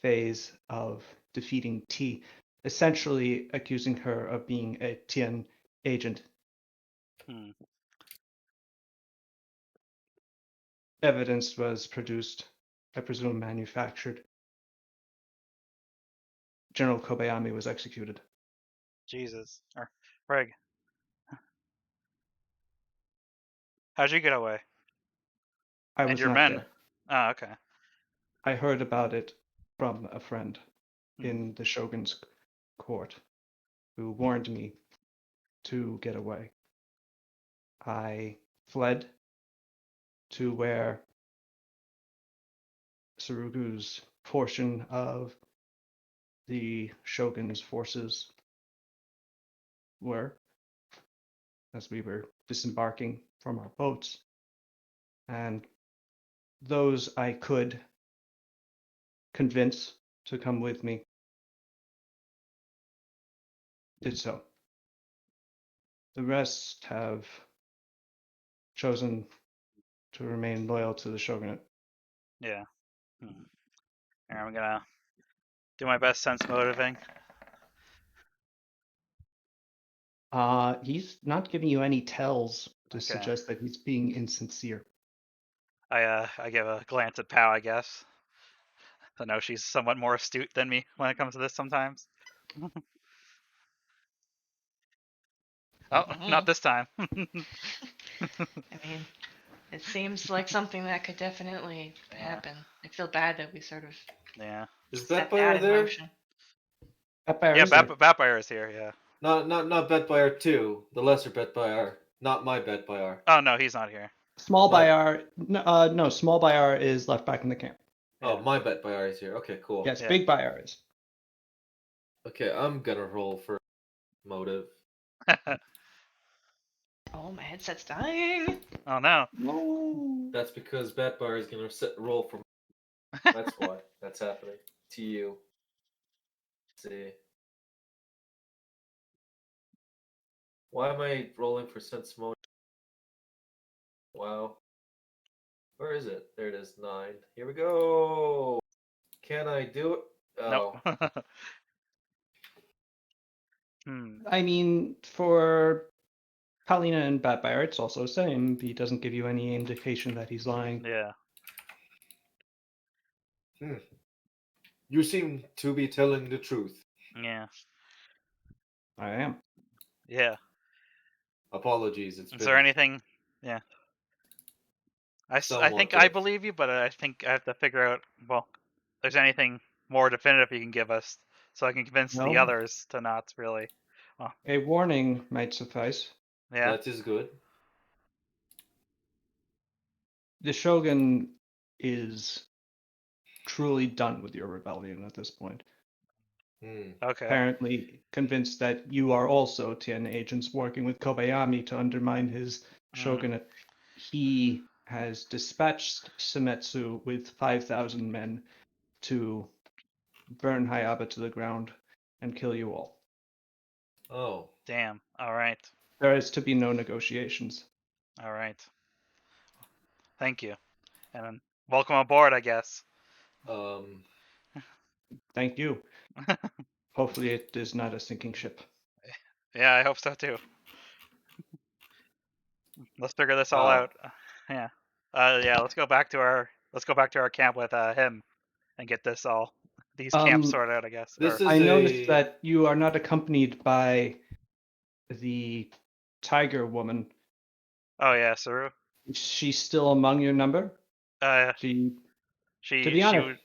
phase of defeating T, essentially accusing her of being a Tien agent. Hmm. Evidence was produced, I presume manufactured. General Kobayami was executed. Jesus. Or Reg, how'd you get away? I And was your not men? there. Oh, okay. I heard about it from a friend Hmm. in the shogun's court who warned me to get away. I fled to where Surugu's portion of the shogun's forces were as we were disembarking from our boats. And those I could convince to come with me did so. The rest have chosen to remain loyal to the shogunate. Yeah. Hmm. Here, I'm gonna do my best sense motivating. He's not giving you any tells to Okay. suggest that he's being insincere. I give a glance at Pow, I guess. I know she's somewhat more astute than me when it comes to this sometimes. Oh, not this time. I mean, it seems like something that could definitely Yeah. happen. I feel bad that we sort of Yeah. Is set Batfire that in there? motion. Empire Yeah, is there. Batfire is here, yeah. Not Batfire 2, the lesser Batfire. Not my Batfire. Oh, no, he's not here. Small But- Bayar, no, Small Bayar is left back in the camp. Oh, Yeah. my Batfire is here. Okay, cool. Yes, Yeah. Big Bayar is. Okay, I'm gonna roll for motive. Oh, my headset's dying. Oh, no. No. That's because Batfire is gonna roll for. That's why that's happening to you. Let's see. Why am I rolling for sense motive? Wow. Where is it? There it is, 9. Here we go. Can I do it? Oh, Nope. Hmm. I mean, for Palina and Batbear, it's also the same. He doesn't give you any indication that he's lying. Yeah. you seem to be telling the truth. Yeah. I am. Yeah. Apologies, it's Is been there anything? Yeah. I somewhat think I rough. believe you, but I think I have to figure out. Well, if there's anything more definitive you can give us, so I can convince the No, others to not really. Oh, a warning might suffice. yeah. That is good. The Shogun is truly done with your rebellion at this point. Hmm. Okay. Apparently convinced that you are also Tien agents working with Kobayami to undermine his shogunate. He has dispatched Semetsu with 5,000 men to burn Hayaba to the ground and kill you all. Oh. Damn. All right. There is to be no negotiations. All right. Thank you. And welcome aboard, I guess. Um. Thank you. Hopefully it is not a sinking ship. Yeah, I hope so too. Let's figure this all Wow. out. Yeah. Yeah. Let's go back to our camp with him and get these camps Um, sorted out. I guess. This Or is I noticed a. that you are not accompanied by the tiger woman. oh yeah, Saru. Is she still among your number? Uh, She, to she be she honest, would.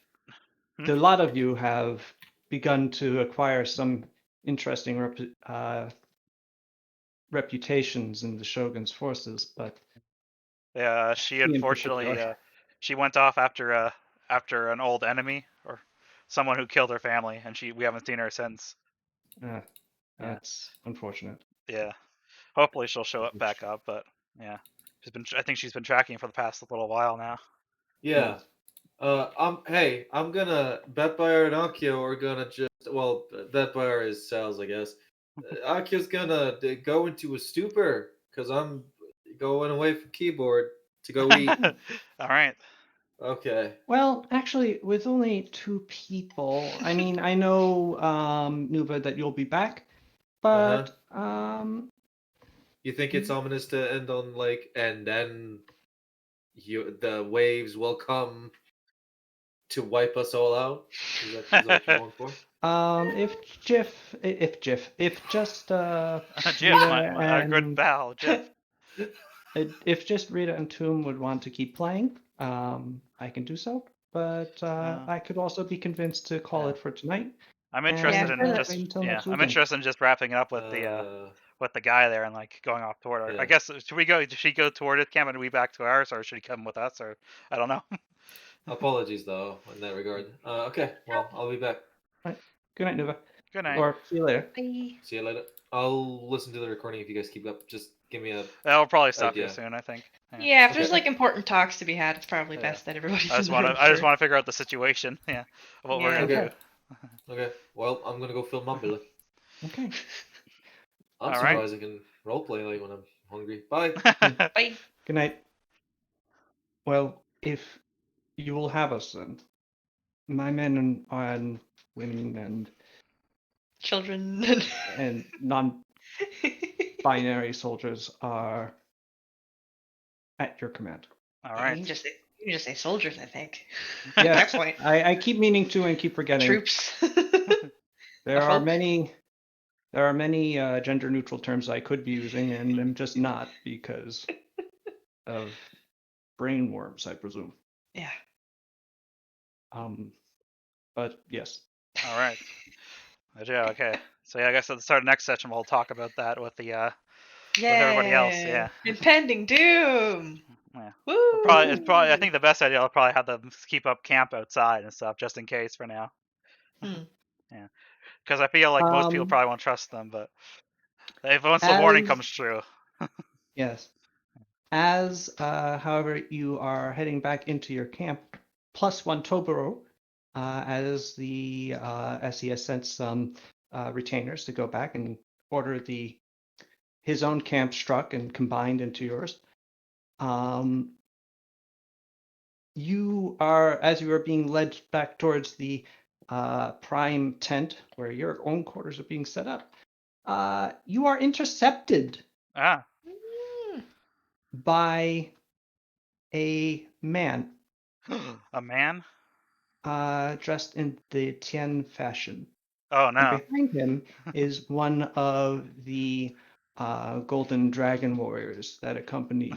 Hmm? a lot of you have begun to acquire some interesting reputations in the Shogun's forces, but Yeah, she she in unfortunately particular, she went off after an old enemy or someone who killed her family, and we haven't seen her since. uh, Yeah, that's unfortunate. yeah. Hopefully she'll show up back up, but yeah, I think she's been tracking for the past little while now. Yeah. Hey, I'm gonna. Betbuyer and Akio are gonna just. Well, Betbuyer is Sal's, I guess. Akio's gonna go into a stupor because I'm going away from keyboard to go eat. All right. Okay. Well, actually, with only two people, I mean, I know, Nuva, that you'll be back, Uh huh. but You think it's ominous to end on like, and then the waves will come to wipe us all out? Is that what you're going for? if just Jif, Rita our good and pal, Jif. if just Rita and Toom would want to keep playing, I can do so. But Uh, I could also be convinced to call yeah. it for tonight I'm and interested Yeah, for in the- wait just until yeah. next I'm weekend. interested in just wrapping it up with the guy there and like going off toward her. I Yeah. guess should we go? Should she go toward his camp and we back to ours, or should he come with us? Or I don't know. Apologies though in that regard. Okay, well I'll be back. All right. Good night, Nuva. Good night. Or see you later. Bye. See you later. I'll listen to the recording if you guys keep up. Just give me a I'll probably stop here idea. soon. I think. Yeah. Yeah, if Okay. there's like important talks to be had, it's probably Yeah. best that everybody's I just in the room. I just for- want to figure out the situation. Yeah. Of what we're Yeah. gonna Okay. do. Okay. Well, I'm gonna go fill my belly. Okay. I'm All right. surprised I can roleplay like when I'm hungry. Bye. Bye. Good night. Well, if you will have us then, my men and women Children. and non-binary soldiers are at your command. All Yeah, right. you can just say soldiers, I think. Yes, At that point. I keep meaning to and keep forgetting. Troops. There a are folk. many gender neutral terms I could be using, and I'm just not because of brain worms, I presume. Yeah. But yes. All right. Yeah. Okay. So yeah, I guess at the start of next session we'll talk about that with the with everybody else. Yeah. Impending doom. Yeah. Woo. It's probably I think the best idea. I'll probably have them keep up camp outside and stuff just in case for now. Hmm. Yeah. Because I feel like most people Um, probably won't trust them, but if once the warning as comes true. yes, as however you are heading back into your camp, +1 Toboro, as the as he has sent some retainers to go back and order his own camp struck and combined into yours. You are, as you are being led back towards the prime tent where your own quarters are being set up, you are intercepted Ah. Mm. by a man A man? dressed in the Tian fashion. Oh And no. behind him is one of the golden dragon warriors that accompanied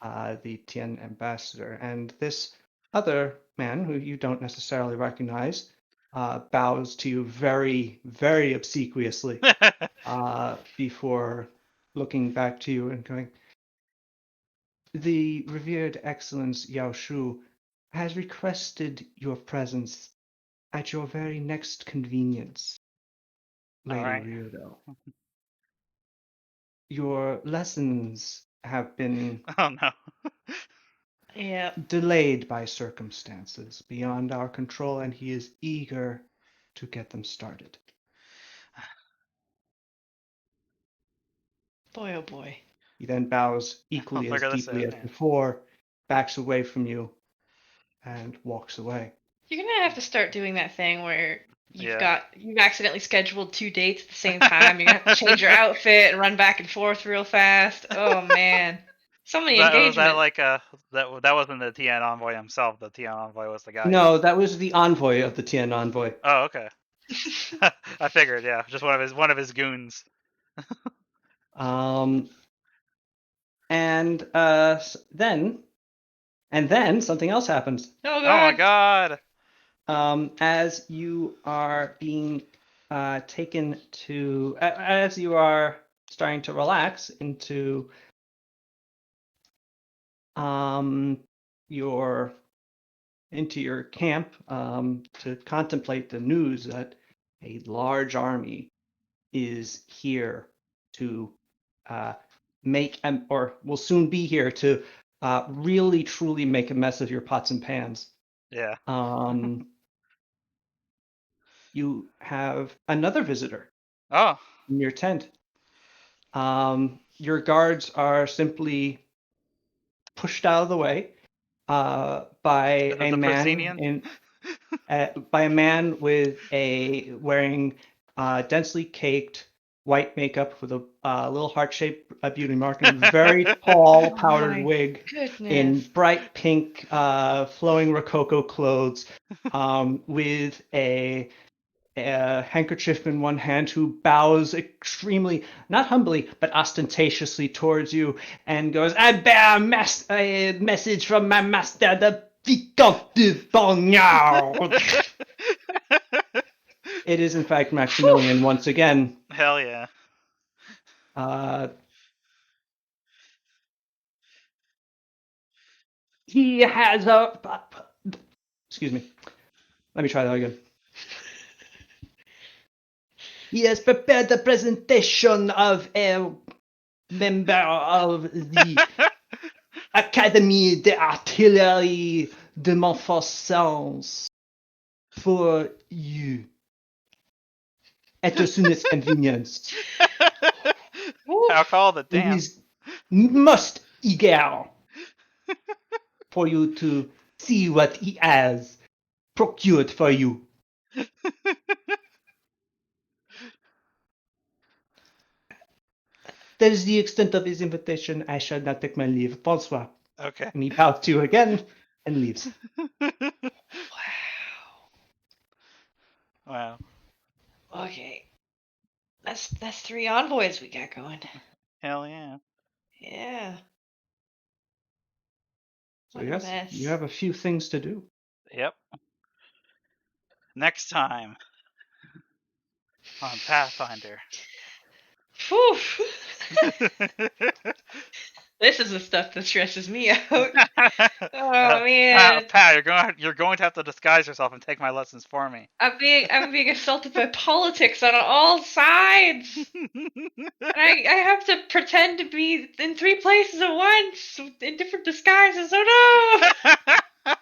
the Tian ambassador. And this other man, who you don't necessarily recognize, bows to you very, very obsequiously before looking back to you and going, "The revered Excellence Yao Shu has requested your presence at your very next convenience, All Lady right. Ryudo. Your lessons have been Oh no. Yeah. delayed by circumstances beyond our control, and he is eager to get them started." Boy, oh boy. He then bows I'll equally as figure this deeply out. as Yeah. before, backs away from you, and walks away. You're gonna have to start doing that thing where Yeah. you've accidentally scheduled 2 dates at the same time. You're gonna have to change your outfit and run back and forth real fast. Oh man. So many Was that engagements. like that wasn't the Tian envoy himself. The Tian envoy was the guy. No, that was the envoy of the Tian envoy. Oh, okay. I figured, yeah, just one of his goons. Um, and then something else happens. Oh Oh my god. god. As you are being taken to, as you are starting to relax into your camp to contemplate the news that a large army is here to make or will soon be here to really truly make a mess of your pots and pans. Yeah. You have another visitor Oh. in your tent. Your guards are simply pushed out of the way by Is it a the man Proscenian? by a man with a wearing densely caked white makeup with a little heart-shaped beauty mark and a very tall Oh powdered my wig in goodness. bright pink flowing rococo clothes with a handkerchief in one hand, who bows extremely, not humbly, but ostentatiously towards you and goes, "I bear a message from my master, the Vicomte de Bognard." It is, in fact, Maximilian once again. Hell yeah. He has a. Excuse me. Let me try that again. He has prepared the presentation of a member of the Académie d'Artillerie de Montfaucon for you at your soonest convenience. How called it? It Damn. is most eager for you to see what he has procured for you. That is the extent of his invitation. I shall now take my leave. Bonsoir. Okay. And he bows to you again and leaves. Wow. Okay. That's 3 envoys we got going. Hell yeah. Yeah. So What a yes, mess. you have a few things to do. Yep. Next time on Pathfinder. Phew. This is the stuff that stresses me out. Oh man. Pat, you're going to have to disguise yourself and take my lessons for me. I'm being assaulted by politics on all sides. And I have to pretend to be in 3 places at once in different disguises. Oh no!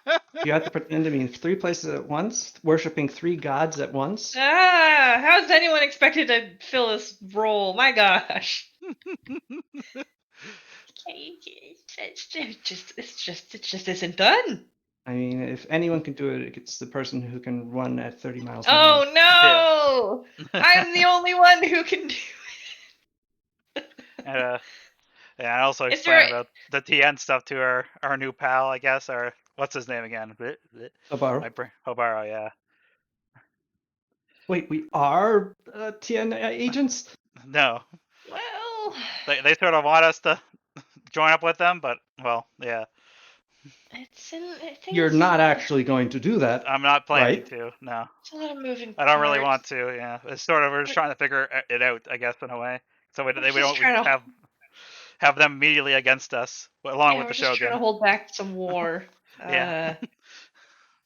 You have to pretend to be in 3 places at once, worshiping 3 gods at once. How's anyone expected to fill this role? My gosh. It just isn't done. I mean, if anyone can do it, it's the person who can run at 30 miles an hour. Oh no! I'm the only one who can do And, yeah, I also Is there explained about the TN stuff to our new pal, I guess, or what's his name again? Hobaro. Hobaro, yeah. Wait, we are TN agents? No, Well, they sort of want us to join up with them, but well, yeah, it's in. I think You're it's, not actually going to do that, I'm not planning right? to. No, it's a lot of moving I don't really parts. want to. Yeah, it's sort of we're just We're- trying to figure it out, I guess, in a way, so we We're we just don't trying to. have them immediately against us, along Yeah, with we're the just trying to Shogun. hold back some war. Yeah,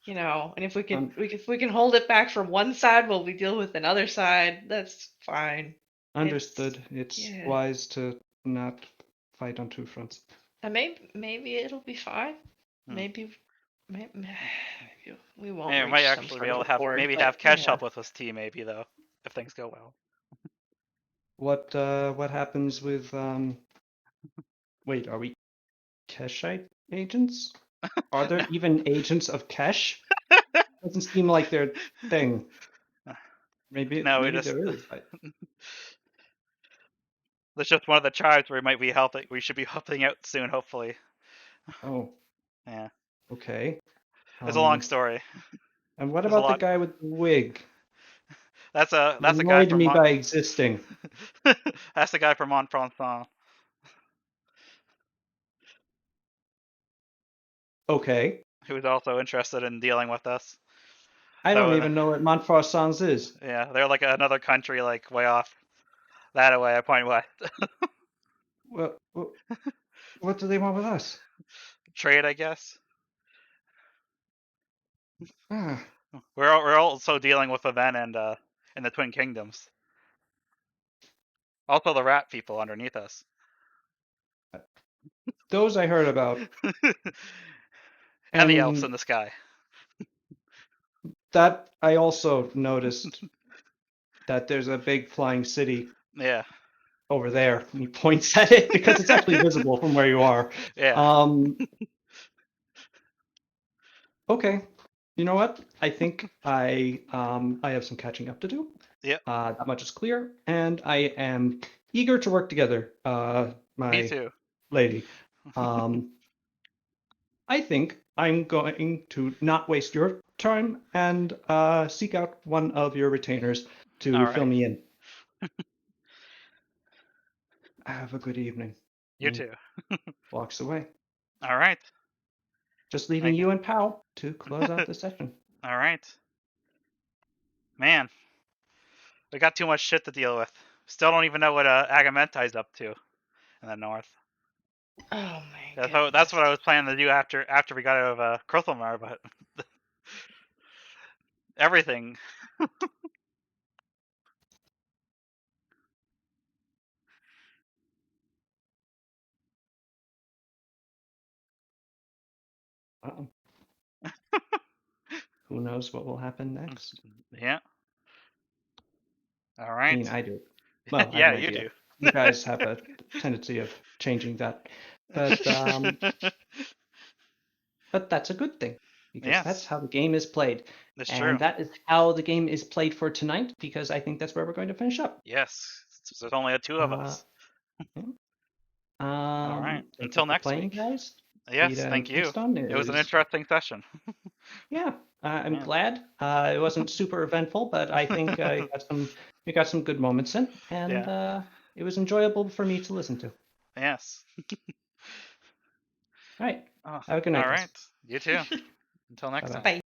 You know, and if we Um, can hold it back from one side while we deal with another side, that's fine. Understood. It's yeah. wise to not fight on two fronts. Maybe it'll be fine. Hmm. Maybe we won't yeah, we might reach some actually be sort of able to have accord. maybe But have Kesh yeah. help with this team, maybe though, if things go well. What happens with wait, are we Keshite agents? Are there even agents of Kesh? Doesn't seem like their thing. Maybe No, maybe there is. That's just one of the tribes where we might be helping. We should be helping out soon, hopefully. Oh, Yeah, okay. it's a long story. And what There's a about the lot. guy with the wig? That's a He guy annoyed from me by existing. that's the guy from Montfaucon, Okay. who is also interested in dealing with us. I So don't even know what Montfaucons is. yeah, they're like another country, like way off that way. I point west. Well, what do they want with us? Trade, I guess. Ah, We're also dealing with Aven and in the Twin Kingdoms. Also, the rat people underneath us. those I heard about. And the elves And in the sky. that I also noticed that there's a big flying city Yeah, over there. And he points at it because it's actually visible from where you are. yeah, Okay. You know what? I think I have some catching up to do. yep. That much is clear, and I am eager to work together, Me my too. lady. I think I'm going to not waste your time and seek out one of your retainers to All fill right. me in. Have a good evening. You And too. walks away, All right. just leaving Okay. you and Pal to close out the session. All right. Man, we got too much shit to deal with. Still don't even know what Agamenti's up to in the north. Oh my That's goodness. what I was planning to do after we got out of Krothelmar, but everything. Uh-oh. Who knows what will happen next? Yeah. All I right. mean, I do. Well, I have Yeah, an you idea. do. You guys have a tendency of changing that, but that's a good thing because that's Yes, how the game is played, that's true. and that is how the game is played for tonight. Because I think that's where we're going to finish up. Yes. There's only two of Uh, us. yeah. All right. Thank you Until for next playing, week. guys. Yes, Rita and thank you. Kingston. It was an interesting session. Yeah, I'm Yeah. glad. It wasn't super eventful, but I think we got some good moments in, and Yeah. it was enjoyable for me to listen to. Yes. All right, Oh, have a good night, all guys. right. You too. Until next Bye-bye. time. Bye.